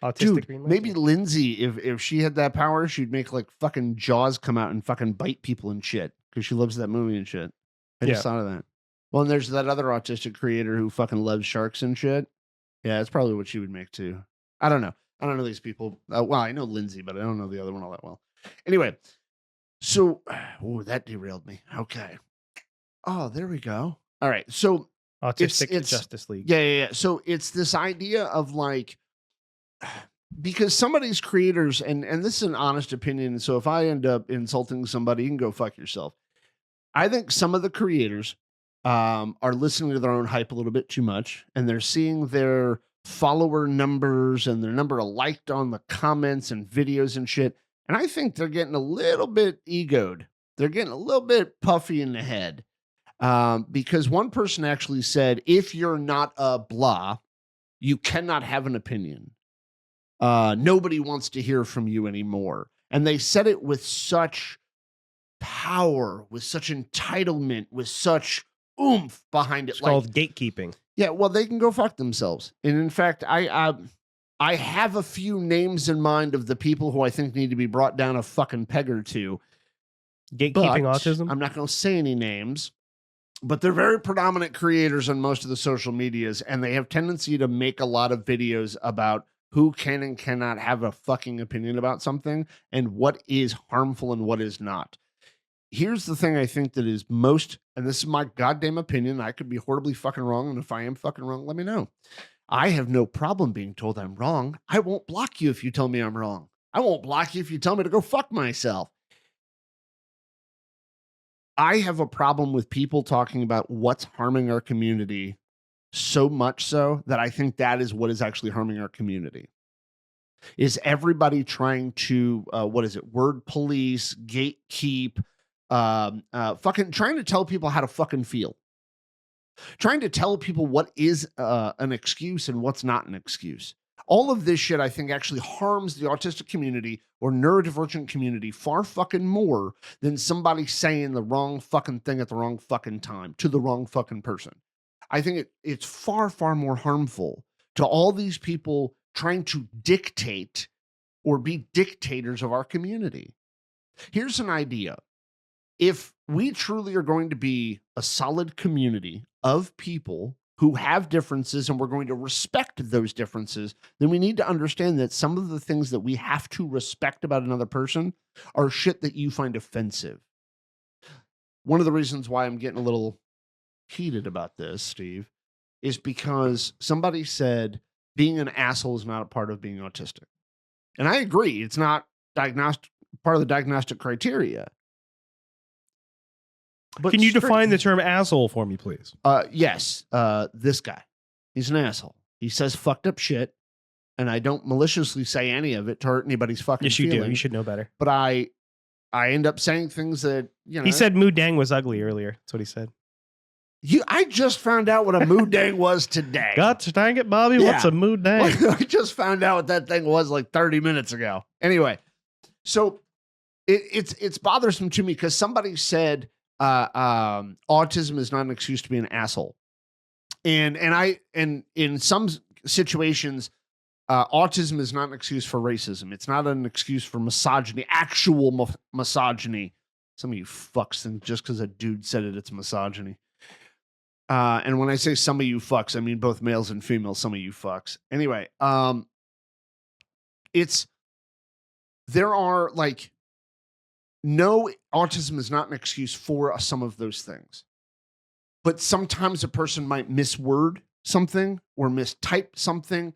Autistic Dude, maybe Lindsay, if she had that power, she'd make like fucking Jaws come out and fucking bite people and shit because she loves that movie and shit. I just thought of that. Well, and there's that other autistic creator who fucking loves sharks and shit. Yeah, that's probably what she would make too. I don't know. I don't know these people. Well, I know Lindsay, but I don't know the other one all that well. Anyway, so that derailed me. Okay. Oh, there we go. All right. So Autistic Justice League. Yeah. So it's this idea of like, because some of these creators, and this is an honest opinion, so if I end up insulting somebody, you can go fuck yourself. I think some of the creators are listening to their own hype a little bit too much, and they're seeing their follower numbers and their number of liked on the comments and videos and shit, and I think they're getting a little bit egoed. They're getting a little bit puffy in the head. Because one person actually said, if you're not a blah, you cannot have an opinion. Nobody wants to hear from you anymore. And they said it with such power, with such entitlement, with such oomph behind it. It's called gatekeeping. Yeah, well, they can go fuck themselves. And in fact, I have a few names in mind of the people who I think need to be brought down a fucking peg or two. Gatekeeping autism? I'm not going to say any names, but they're very predominant creators on most of the social medias, and they have tendency to make a lot of videos about who can and cannot have a fucking opinion about something and what is harmful and what is not. Here's the thing I think that is most, and this is my goddamn opinion, I could be horribly fucking wrong, and if I am fucking wrong, let me know. I have no problem being told I'm wrong. I won't block you if you tell me I'm wrong. I won't block you if you tell me to go fuck myself. I have a problem with people talking about what's harming our community so much so that I think that is what is actually harming our community. Is everybody trying to, word police, gatekeep, fucking trying to tell people how to fucking feel. Trying to tell people what is an excuse and what's not an excuse. All of this shit, I think, actually harms the autistic community or neurodivergent community far fucking more than somebody saying the wrong fucking thing at the wrong fucking time to the wrong fucking person. I think it's far, far more harmful to all these people trying to dictate or be dictators of our community. Here's an idea. If we truly are going to be a solid community of people who have differences and we're going to respect those differences, then we need to understand that some of the things that we have to respect about another person are shit that you find offensive. One of the reasons why I'm getting a little heated about this, Steve, is because somebody said being an asshole is not a part of being autistic. And I agree, it's not part of the diagnostic criteria. But can you define the term asshole for me, please? Yes. This guy, he's an asshole. He says fucked up shit, and I don't maliciously say any of it to hurt anybody's fucking feelings. Yes, you do. You should know better. But I end up saying things that, you know. He said Moo Dang was ugly earlier. That's what he said. I just found out what a Moo Dang was today. God dang it, Bobby. Yeah. What's a Moo Dang? I just found out what that thing was like 30 minutes ago. Anyway, so it's bothersome to me because somebody said autism is not an excuse to be an asshole. And in some situations, autism is not an excuse for racism. It's not an excuse for misogyny, actual misogyny. Some of you fucks think just because a dude said it, it's misogyny. And when I say some of you fucks, I mean both males and females, some of you fucks. Anyway, it's there are like, no, autism is not an excuse for some of those things. But sometimes a person might misword something or mistype something.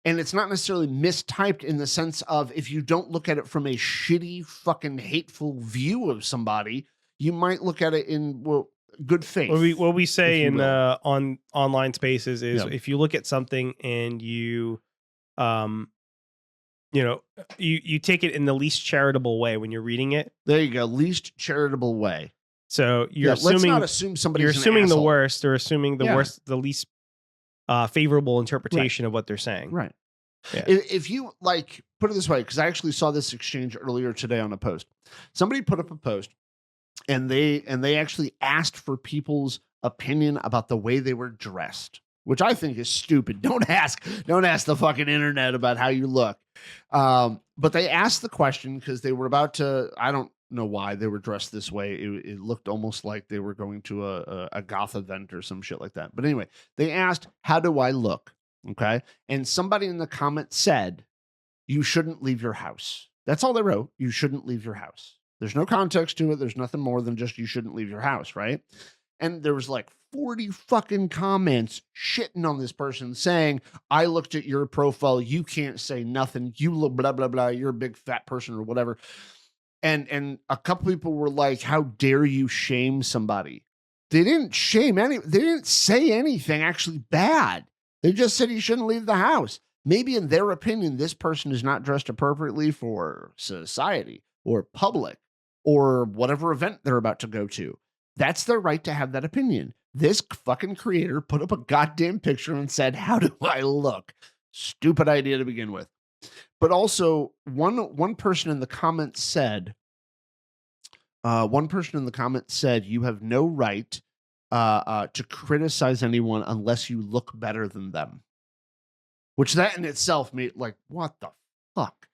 And it's not necessarily mistyped in the sense of, if you don't look at it from a shitty, fucking hateful view of somebody, you might look at it in, well, good faith. What we say if you in will. on online spaces is, Yeah. if you look at something and you you take it in the least charitable way when you're reading it. There you go. Least charitable way. So you're Let's assuming not assume somebody's you're an assuming the asshole. worst, or assuming the Yeah. worst, the least favorable interpretation of what they're saying. Right. Yeah. If you like, put it this way, because I actually saw this exchange earlier today on a post. Somebody put up a post, and they actually asked for people's opinion about the way they were dressed, which I think is stupid. Don't ask the fucking internet about how you look. But they asked the question because they were about to, I don't know why they were dressed this way. It looked almost like they were going to a goth event or some shit like that. But anyway, they asked, how do I look? Okay. And somebody in the comments said, you shouldn't leave your house. That's all they wrote. You shouldn't leave your house. There's no context to it. There's nothing more than just, you shouldn't leave your house. Right. And there was like 40 fucking comments shitting on this person saying, I looked at your profile. You can't say nothing. You look blah, blah, blah. You're a big fat person or whatever. And a couple people were like, how dare you shame somebody? They didn't shame any. They didn't say anything actually bad. They just said you shouldn't leave the house. Maybe in their opinion, this person is not dressed appropriately for society or public or whatever event they're about to go to. That's their right to have that opinion. This fucking creator put up a goddamn picture and said, how do I look? Stupid idea to begin with. But also, one person in the comments said, you have no right to criticize anyone unless you look better than them. Which that in itself made like, what the fuck?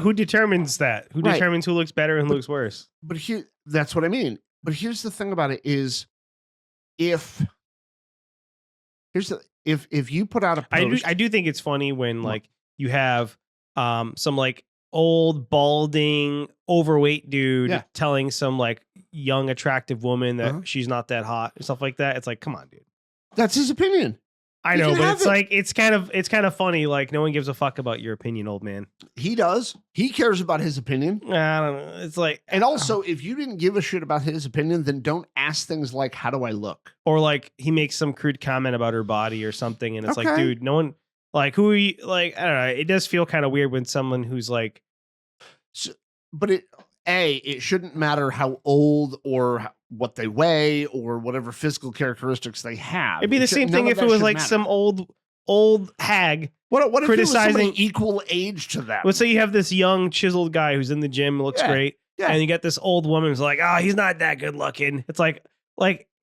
Who determines that? Who determines who looks better and looks worse? But here, that's what I mean. But here's the thing about it is, if you put out a post, I do think it's funny when like you have some like old balding overweight dude telling some like young attractive woman that she's not that hot and stuff like that. It's like, come on, dude. That's his opinion. I know, but it's like it's kind of funny. Like, no one gives a fuck about your opinion, old man. He does. He cares about his opinion. I don't know. It's like, and also, if you didn't give a shit about his opinion, then don't ask things like, "How do I look?" Or like he makes some crude comment about her body or something, and it's like, dude, no one like who are you, like I don't know. It does feel kind of weird when someone who's like, but it shouldn't matter how old or what they weigh or whatever physical characteristics they have. It'd be the same thing if it was like some old hag. What criticizing if it was equal age to that? Let's say you have this young chiseled guy who's in the gym, looks great, and you get this old woman who's like, oh, he's not that good looking. It's like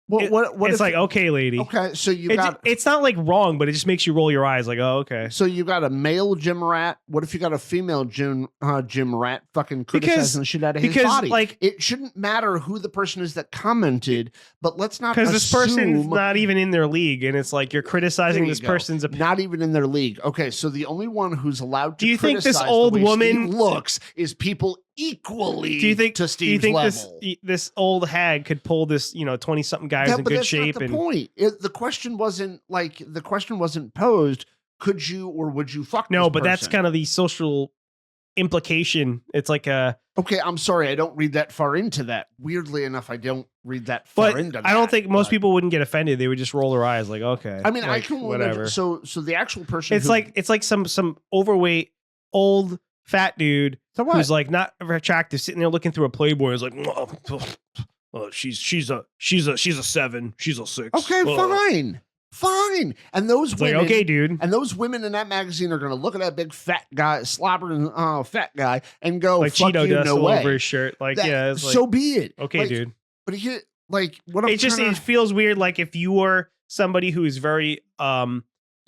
what it's like, okay, lady. Okay, so it's not like wrong, but it just makes you roll your eyes like, oh, okay. So you got a male gym rat. What if you got a female gym rat fucking criticizing the shit out of his body? Like, it shouldn't matter who the person is that commented, but let's not because this person's not even in their league, and it's like you're criticizing this person's not even in their league. Okay, so the only one who's allowed to do you think this old woman looks is people equally to Steve's level. This old hag could pull this 20-something guy in good shape? Not the point. The question wasn't posed. Could you or would you fuck? No, this but person? That's kind of the social implication. It's like a okay. I'm sorry, I don't read that far into that. Weirdly enough, I don't read that far into that. I don't think most people wouldn't get offended. They would just roll their eyes like, okay. I mean, like, I can whatever. So the actual person. It's like some overweight old fat dude who's like not very attractive, sitting there looking through a Playboy. Is like, she's a 7, she's a 6. Okay, fine. And those women, like, okay, dude. And those women in that magazine are going to look at that big fat guy, slobbering fat guy, and go, like fuck Cheeto you, dust no all way. over his shirt. Like, yeah, it's so like, be it. Okay, dude. But here, like, what I'm it feels weird. Like if you were somebody who is very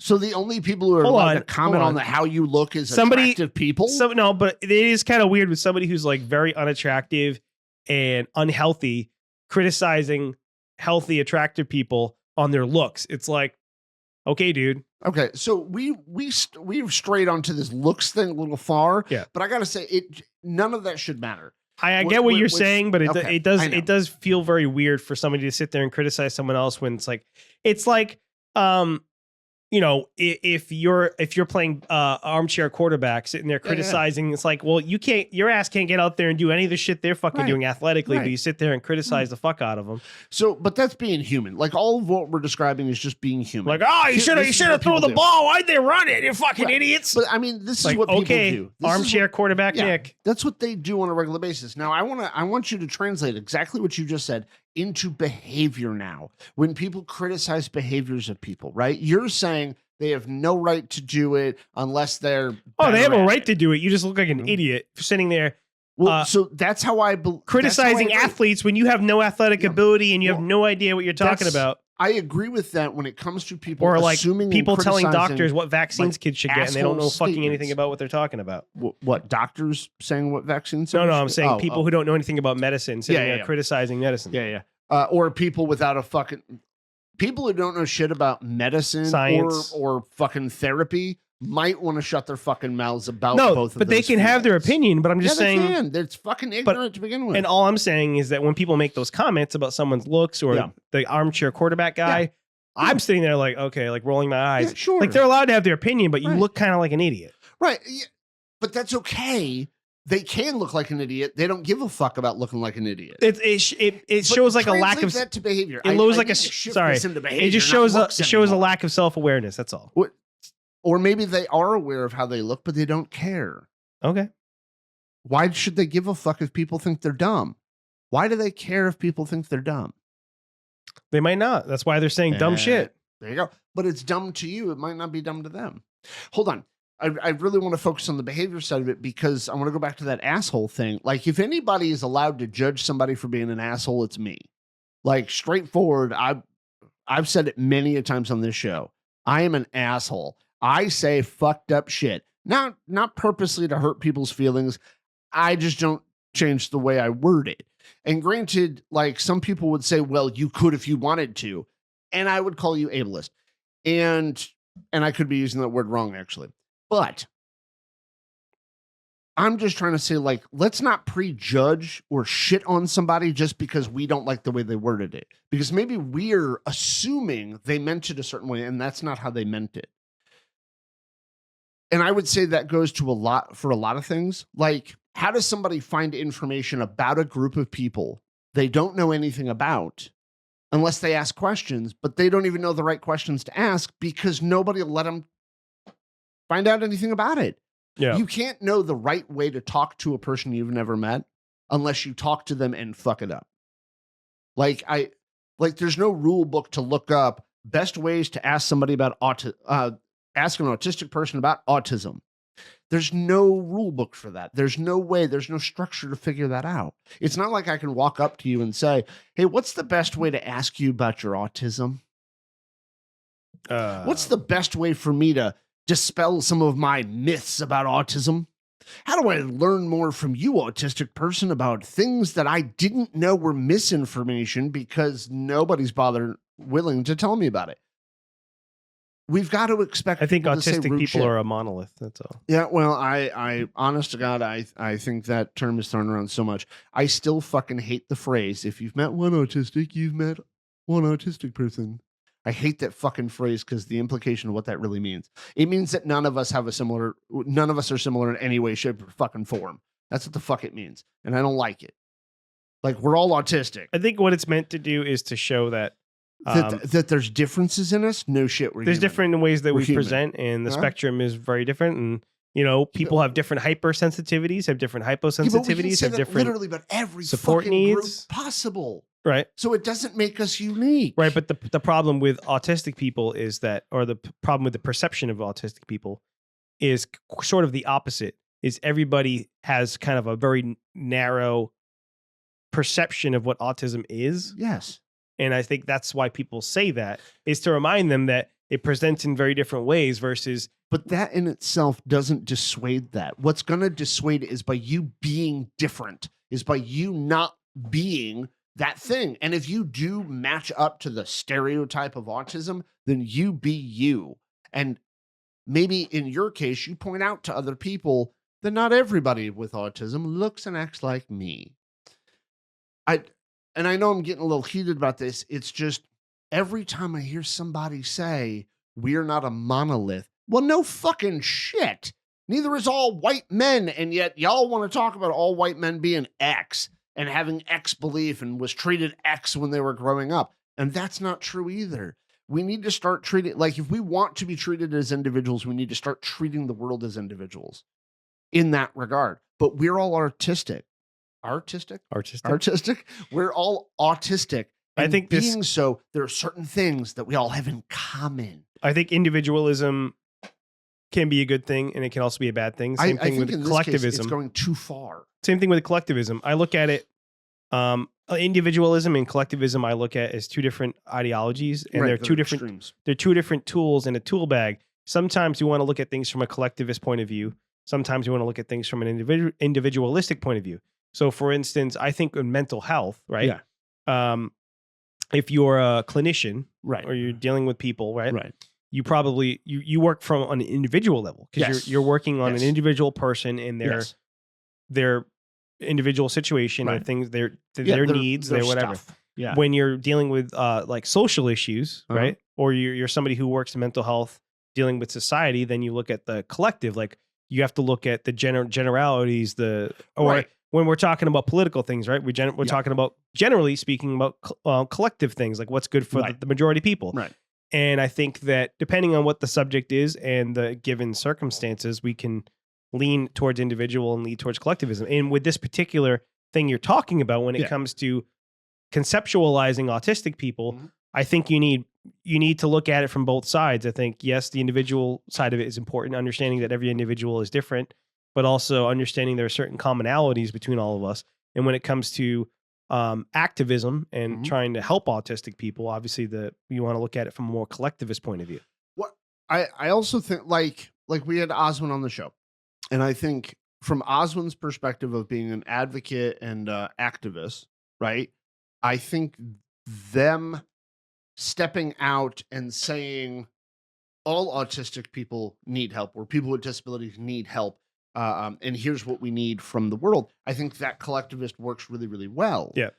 So the only people who are allowed to comment on how you look is attractive people? No, but it is kind of weird with somebody who's like very unattractive and unhealthy criticizing healthy, attractive people on their looks. It's like, okay, dude. Okay, so we've strayed onto this looks thing a little far. Yeah. But I gotta say, none of that should matter. I get what you're saying, but okay, it does feel very weird for somebody to sit there and criticize someone else when it's like you know, if you're playing armchair quarterback sitting there criticizing, it's like, well, your ass can't get out there and do any of the shit they're fucking doing athletically, but you sit there and criticize the fuck out of them. So, but that's being human. Like all of what we're describing is just being human. Like, you should have thrown the ball. Why'd they run it? You fucking idiots. But I mean, this is what people do. Armchair quarterback Nick. That's what they do on a regular basis. Now, I want you to translate exactly what you just said into behavior now. When people criticize behaviors of people, right? You're saying they have no right to do it unless they're they have a right to do it. You just look like an idiot sitting there. Well, so that's how I criticizing athletes when you have no athletic ability and you have no idea what you're talking about. I agree with that when it comes to people or like assuming people telling doctors what vaccines kids should get and they don't know fucking statements. Anything about what they're talking about. What doctors saying what vaccines? No, I'm saying people who don't know anything about medicine sitting there criticizing medicine. Yeah. Or people without a fucking people who don't know shit about medicine, science, or fucking therapy might want to shut their fucking mouths about both of those. But they can have their opinion. But I'm just saying it's fucking ignorant to begin with. And all I'm saying is that when people make those comments about someone's looks or the armchair quarterback guy, I'm sitting there like, okay, like rolling my eyes. Yeah, sure. Like they're allowed to have their opinion, but you look kind of like an idiot. Right. Yeah. But that's okay. They can look like an idiot. They don't give a fuck about looking like an idiot. It shows like a lack of that to behavior. It shows like it just shows a lack of self-awareness. That's all. Or maybe they are aware of how they look, but they don't care. Okay. Why should they give a fuck if people think they're dumb? Why do they care if people think they're dumb? They might not. That's why they're saying dumb shit. There you go. But it's dumb to you. It might not be dumb to them. Hold on. I really want to focus on the behavior side of it because I want to go back to that asshole thing. Like, if anybody is allowed to judge somebody for being an asshole, it's me. Like, straightforward. I've said it many a times on this show. I am an asshole. I say fucked up shit. Not purposely to hurt people's feelings. I just don't change the way I word it. And granted, like, some people would say, well, you could if you wanted to. And I would call you ableist. And I could be using that word wrong, actually. But I'm just trying to say, like, let's not prejudge or shit on somebody just because we don't like the way they worded it. Because maybe we're assuming they meant it a certain way, and that's not how they meant it. And I would say that goes to for a lot of things. Like, how does somebody find information about a group of people they don't know anything about unless they ask questions, but they don't even know the right questions to ask because nobody will let them find out anything about it. Yeah. You can't know the right way to talk to a person you've never met unless you talk to them and fuck it up. Like there's no rule book to look up best ways to ask somebody about ask an autistic person about autism. There's no rule book for that. There's no way, there's no structure to figure that out. It's not like I can walk up to you and say, hey, what's the best way to ask you about your autism? What's the best way for me to dispel some of my myths about autism? How do I learn more from you, autistic person, about things that I didn't know were misinformation because nobody's willing to tell me about it? We've got to expect. I think autistic people are a monolith. That's all. Yeah, well, I honest to God, I think that term is thrown around so much. I still fucking hate the phrase, if you've met one autistic, you've met one autistic person. I hate that fucking phrase because the implication of what that really means. It means that none of us are similar in any way, shape, or fucking form. That's what the fuck it means. And I don't like it. Like, we're all autistic. I think what it's meant to do is to show that that there's differences in us. No shit. There's human. Different ways that we present, and the spectrum is very different. And people have different hypersensitivities, have different hyposensitivities, have different literally about every support needs possible. Right. So it doesn't make us unique. Right. But the problem with autistic people is that, or the problem with the perception of autistic people is sort of the opposite, is everybody has kind of a very narrow perception of what autism is. Yes. And I think that's why people say that, is to remind them that it presents in very different ways versus. But that in itself doesn't dissuade that. What's going to dissuade it is by you being different, is by you not being that thing. And if you do match up to the stereotype of autism, then you be you. And maybe in your case, you point out to other people that not everybody with autism looks and acts like me. And I know I'm getting a little heated about this. It's just every time I hear somebody say, we're not a monolith. Well, no fucking shit. Neither is all white men. And yet y'all want to talk about all white men being X and having X belief and was treated X when they were growing up. And that's not true either. We need to start treating, like, if we want to be treated as individuals, we need to start treating the world as individuals in that regard. But we're all artistic. Artistic? We're all autistic. And I think being so, there are certain things that we all have in common. I think individualism can be a good thing, and it can also be a bad thing. Same thing with collectivism. Case, it's going too far. Same thing with collectivism. I look at it, individualism and collectivism. I look at as two different ideologies, and they're two different extremes. They're two different tools in a tool bag. Sometimes you want to look at things from a collectivist point of view. Sometimes you want to look at things from an individualistic point of view. So, for instance, I think in mental health, right? Yeah. If you're a clinician, right, or you're dealing with people, right, you probably you work from an individual level because you're working on an individual person and their individual situation or things, their needs, their whatever. Stuff. Yeah. When you're dealing with like social issues, right, or you're somebody who works in mental health, dealing with society, then you look at the collective. Like you have to look at the generalities, when we're talking about political things, right? We're talking about, generally speaking, about collective things, like what's good for the majority of people. Right. And I think that depending on what the subject is and the given circumstances, we can lean towards individual and lean towards collectivism. And with this particular thing you're talking about, when it comes to conceptualizing autistic people, I think you need to look at it from both sides. I think, yes, the individual side of it is important, understanding that every individual is different, but also understanding there are certain commonalities between all of us. And when it comes to activism and trying to help autistic people, obviously you want to look at it from a more collectivist point of view. Well, I also think like we had Oswin on the show, and I think from Oswin's perspective of being an advocate and activist, right? I think them stepping out and saying all autistic people need help, or people with disabilities need help. And here's what we need from the world. I think that collectivist works really, really well. Yeah.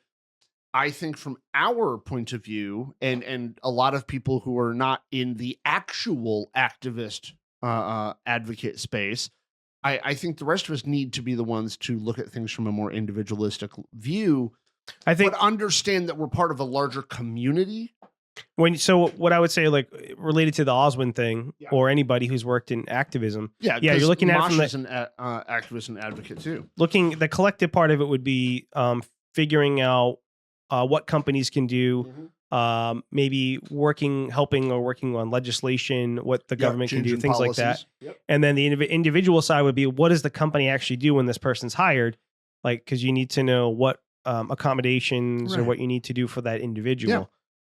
I think from our point of view, and a lot of people who are not in the actual activist advocate space, I think the rest of us need to be the ones to look at things from a more individualistic view. I think, but understand that we're part of a larger community. So what I would say, like related to the Oswin thing, or anybody who's worked in activism, you're looking at it from an activist and advocate too. The collective part of it would be figuring out what companies can do, maybe helping or working on legislation, what the government can do, things policies. Like that. Yep. And then the individual side would be, what does the company actually do when this person's hired? Like, because you need to know what accommodations or what you need to do for that individual. Yeah.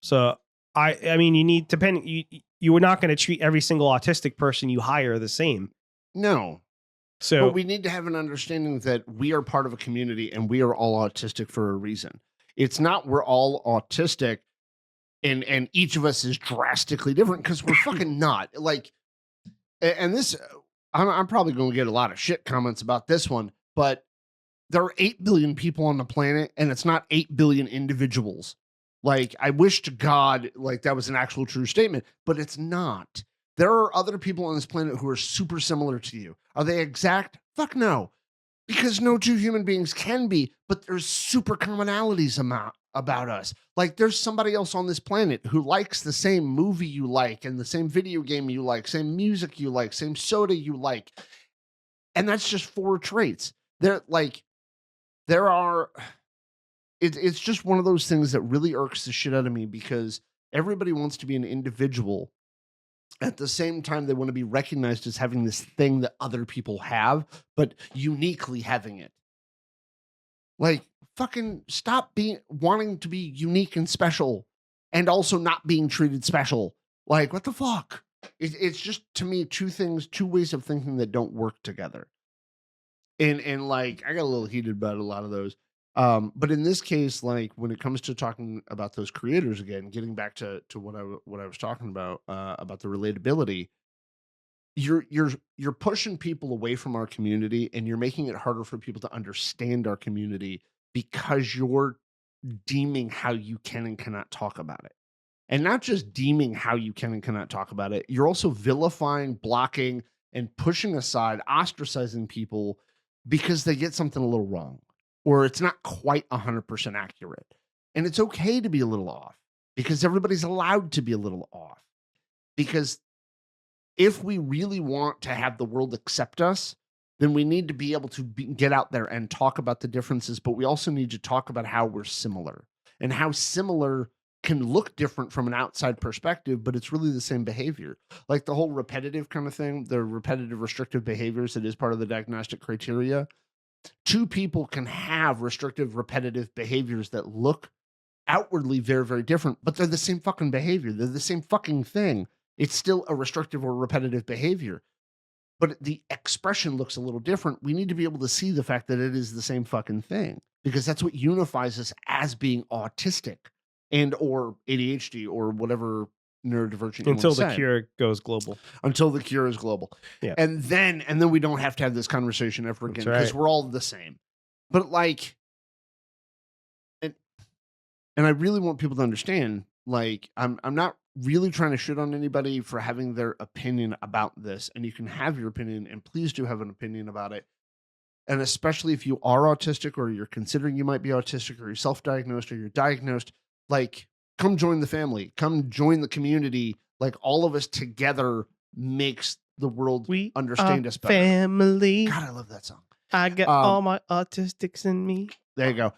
So I mean, you need you are not going to treat every single autistic person you hire the same. No. But we need to have an understanding that we are part of a community and we are all autistic for a reason. It's not we're all autistic and each of us is drastically different, because we're fucking not. Like, and this, I'm probably going to get a lot of shit comments about this one, but there are 8 billion people on the planet, and it's not 8 billion individuals. Like, I wish to God, like, that was an actual true statement, but it's not. There are other people on this planet who are super similar to you. Are they exact? Fuck no. Because no two human beings can be, but there's super commonalities about us. Like, there's somebody else on this planet who likes the same movie you like, and the same video game you like, same music you like, same soda you like. And that's just 4 traits. It's just one of those things that really irks the shit out of me, because everybody wants to be an individual. At the same time, they want to be recognized as having this thing that other people have, but uniquely having it. Like, fucking stop wanting to be unique and special, and also not being treated special. Like, what the fuck? It's just, to me, two ways of thinking that don't work together. And like, I got a little heated about a lot of those. But in this case, like, when it comes to talking about those creators again, getting back to what I was talking about the relatability, you're pushing people away from our community, and you're making it harder for people to understand our community because you're deeming how you can and cannot talk about it. And not just deeming how you can and cannot talk about it, you're also vilifying, blocking, and pushing aside, ostracizing people because they get something a little wrong or it's not quite 100% accurate. And it's okay to be a little off because everybody's allowed to be a little off. Because if we really want to have the world accept us, then we need to be able to get out there and talk about the differences, but we also need to talk about how we're similar and how similar can look different from an outside perspective, but it's really the same behavior. Like the whole repetitive kind of thing, the repetitive restrictive behaviors that is part of the diagnostic criteria. Two people can have restrictive repetitive behaviors that look outwardly very, very different, but they're the same fucking behavior. They're the same fucking thing. It's still a restrictive or repetitive behavior, but the expression looks a little different. We need to be able to see the fact that it is the same fucking thing because that's what unifies us as being autistic and or ADHD or whatever neurodivergent you Until want to the say. cure goes global. Until the cure is global. Yeah. And then we don't have to have this conversation ever again because we're all the same. But like, and I really want people to understand, like, I'm not really trying to shit on anybody for having their opinion about this. And you can have your opinion, and please do have an opinion about it. And especially if you are autistic or you're considering you might be autistic or you're self-diagnosed or you're diagnosed, like, come join the family, come join the community. Like, all of us together makes the world understand us better. Family. God, I love that song. I got all my autistics in me. There you go.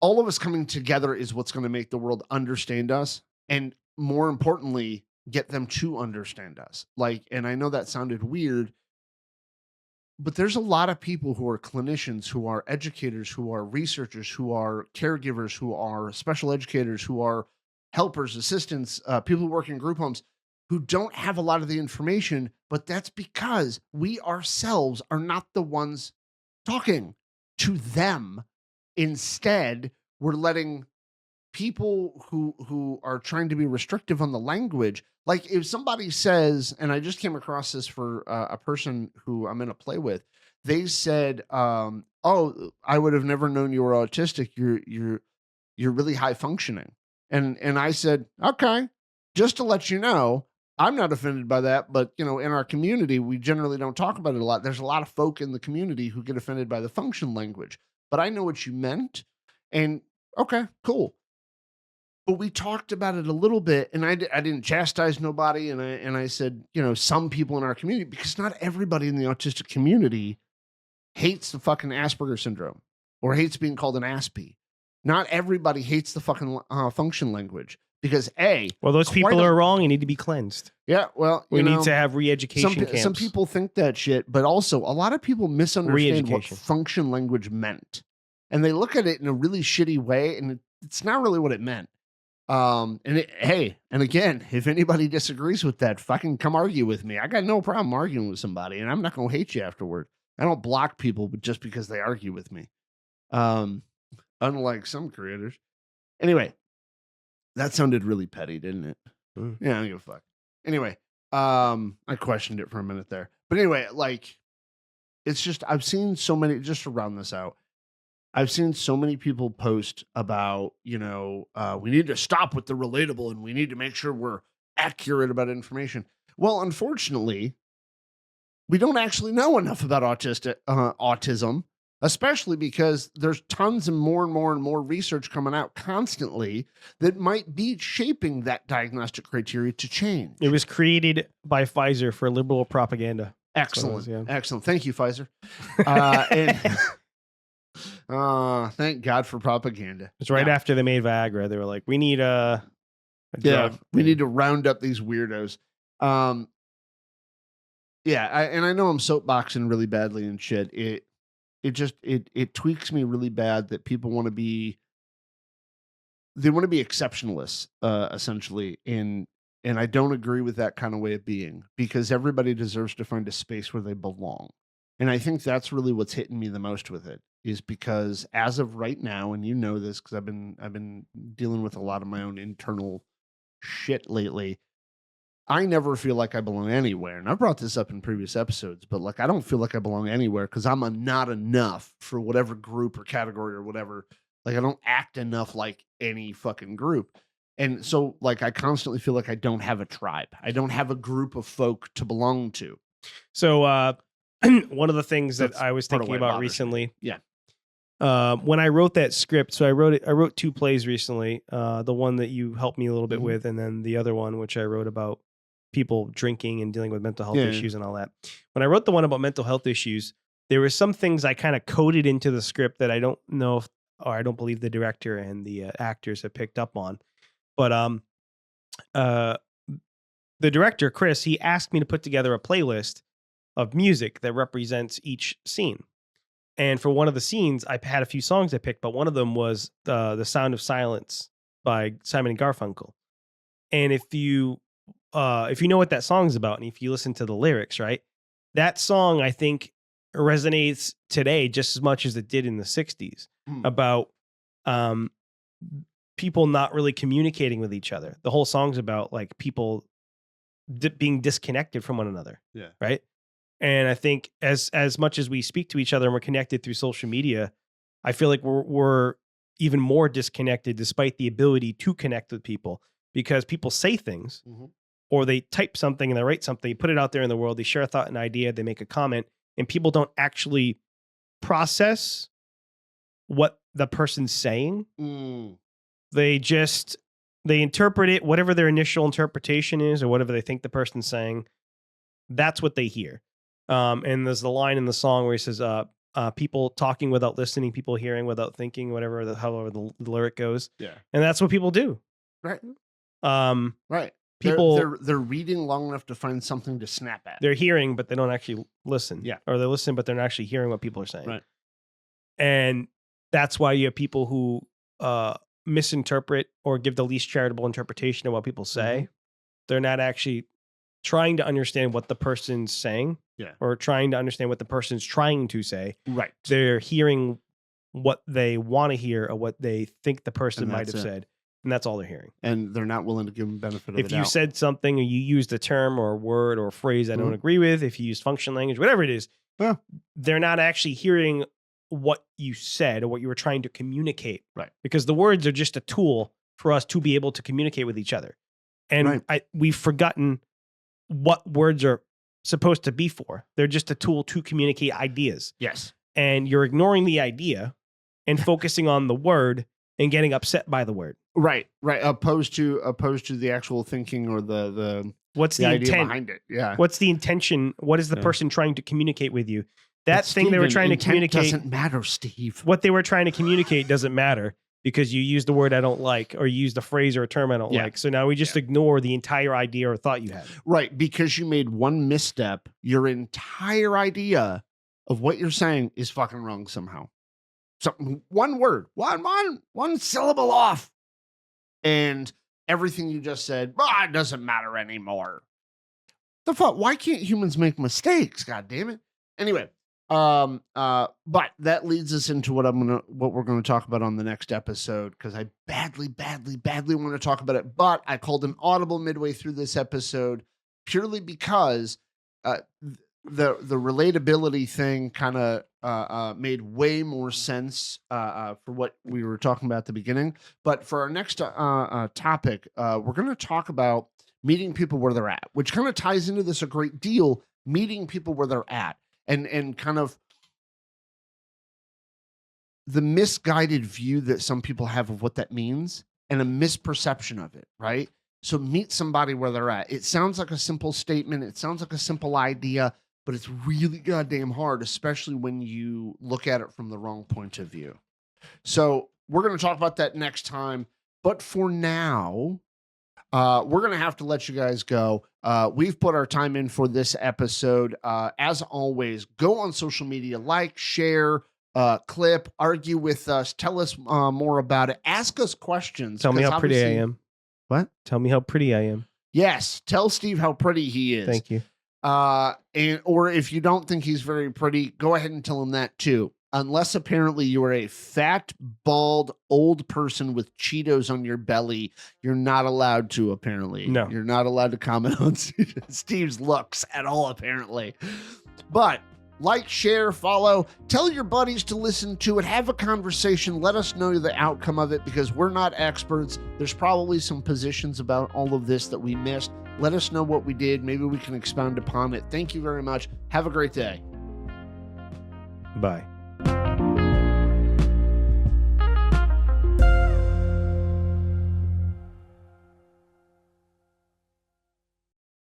All of us coming together is what's going to make the world understand us. And more importantly, get them to understand us. Like, and I know that sounded weird, but there's a lot of people who are clinicians, who are educators, who are researchers, who are caregivers, who are special educators, who are helpers, assistants, people who work in group homes, who don't have a lot of the information, but that's because we ourselves are not the ones talking to them. Instead, we're letting people who are trying to be restrictive on the language, like if somebody says, and I just came across this for a person who I'm in a play with, they said, "Oh, I would have never known you were autistic. You're really high functioning," and I said, "Okay, just to let you know, I'm not offended by that, but in our community, we generally don't talk about it a lot. There's a lot of folk in the community who get offended by the function language, but I know what you meant, and okay, cool." But we talked about it a little bit, and I didn't chastise nobody, and I said, some people in our community, because not everybody in the autistic community hates the fucking Asperger syndrome or hates being called an Aspie. Not everybody hates the fucking function language because well, those people are wrong and need to be cleansed. Yeah, well, we need to have re-education camps. Some people think that shit, but also a lot of people misunderstand what function language meant, and they look at it in a really shitty way, and it's not really what it meant. And again, if anybody disagrees with that, fucking come argue with me. I got no problem arguing with somebody, and I'm not going to hate you afterward. I don't block people just because they argue with me. Unlike some creators. Anyway, that sounded really petty, didn't it? Yeah, I don't give a fuck. Anyway, I questioned it for a minute there. But anyway, like, it's just, I've seen so many, just to round this out, I've seen so many people post about, we need to stop with the relatable and we need to make sure we're accurate about information. Well, unfortunately, we don't actually know enough about autism, especially because there's tons and more research coming out constantly that might be shaping that diagnostic criteria to change. It was created by Pfizer for liberal propaganda. Excellent. Excellent. Thank you, Pfizer. Thank God for propaganda. It's right after they made Viagra. They were like, we need a drug. We need to round up these weirdos. I know I'm soapboxing really badly and shit. It tweaks me really bad that people want to be exceptionalists, essentially. And I don't agree with that kind of way of being, because everybody deserves to find a space where they belong. And I think that's really what's hitting me the most with it, is because as of right now, and this because I've been dealing with a lot of my own internal shit lately, I never feel like I belong anywhere. And I've brought this up in previous episodes, but like I don't feel like I belong anywhere because I'm not enough for whatever group or category or whatever. Like I don't act enough like any fucking group. And so like I constantly feel like I don't have a tribe. I don't have a group of folk to belong to. So one of the things that That's I was part of thinking why it about bothers me. recently. Yeah. When I wrote that script, so I wrote 2 plays recently. The one that you helped me a little bit with, and then the other one, which I wrote about people drinking and dealing with mental health issues and all that. When I wrote the one about mental health issues, there were some things I kind of coded into the script that I don't know if, or I don't believe the director and the actors have picked up on. But the director, Chris, he asked me to put together a playlist of music that represents each scene. And for one of the scenes, I had a few songs I picked, but one of them was The Sound of Silence by Simon and Garfunkel. And if you know what that song's about, and if you listen to the lyrics, right, that song, I think, resonates today just as much as it did in the 60s about people not really communicating with each other. The whole song's about like people being disconnected from one another. Yeah. Right. And I think as much as we speak to each other and we're connected through social media, I feel like we're even more disconnected despite the ability to connect with people, because people say things or they type something and they write something, put it out there in the world, they share a thought and idea, they make a comment, and people don't actually process what the person's saying. They interpret it, whatever their initial interpretation is or whatever they think the person's saying, that's what they hear. And there's the line in the song where he says, people talking without listening, people hearing without thinking, however the lyric goes. Yeah. And that's what people do. Right. Right. They're reading long enough to find something to snap at. They're hearing, but they don't actually listen. Yeah. Or they listen, but they're not actually hearing what people are saying. Right. And that's why you have people who misinterpret or give the least charitable interpretation of what people say. They're not actually trying to understand what the person's saying. Yeah. Or trying to understand what the person's trying to say. Right. They're hearing what they want to hear or what they think the person might have said. And that's all they're hearing. And they're not willing to give them benefit of the doubt. If you said something or you used a term or a word or a phrase I don't agree with, if you use function language, whatever it is, they're not actually hearing what you said or what you were trying to communicate. Right. Because the words are just a tool for us to be able to communicate with each other. And we've forgotten what words are supposed to be for. They're just a tool to communicate ideas. Yes. And you're ignoring the idea and focusing on the word and getting upset by the word. Right. Opposed to the actual thinking or the what's the idea intent behind it. Yeah. What's the intention? What is the person trying to communicate with you? That But thing they were trying to intent communicate doesn't matter, Steve. What they were trying to communicate doesn't matter because you used the word I don't like, or you used a phrase or a term I don't like. So now we just ignore the entire idea or thought you had. Right. Because you made one misstep, your entire idea of what you're saying is fucking wrong somehow. So one word, one syllable off. And everything you just said, it doesn't matter anymore. The fuck? Why can't humans make mistakes? God damn it. Anyway, but that leads us into what we're gonna talk about on the next episode, because I badly want to talk about it. But I called an audible midway through this episode purely because the relatability thing kind of made way more sense for what we were talking about at the beginning. But for our next topic, we're going to talk about meeting people where they're at, which kind of ties into this a great deal, meeting people where they're at, and kind of the misguided view that some people have of what that means and a misperception of it, right? So meet somebody where they're at. It sounds like a simple statement. It sounds like a simple idea, but it's really goddamn hard, especially when you look at it from the wrong point of view. So we're going to talk about that next time. But for now, we're going to have to let you guys go. We've put our time in for this episode. As always, go on social media, like, share, clip, argue with us, tell us more about it, ask us questions. Tell me how pretty I am. What? Tell me how pretty I am. Yes, tell Steve how pretty he is. Thank you. Or if you don't think he's very pretty, go ahead and tell him that too. unless apparently you are a fat, bald, old person with Cheetos on your belly, you're not allowed to, apparently. No. You're not allowed to comment on Steve's looks at all, apparently. But like, share, follow, tell your buddies to listen to it, have a conversation, let us know the outcome of it, because we're not experts. There's probably some positions about all of this that we missed. Let us know what we did. Maybe we can expound upon it. Thank you very much. Have a great day. Bye.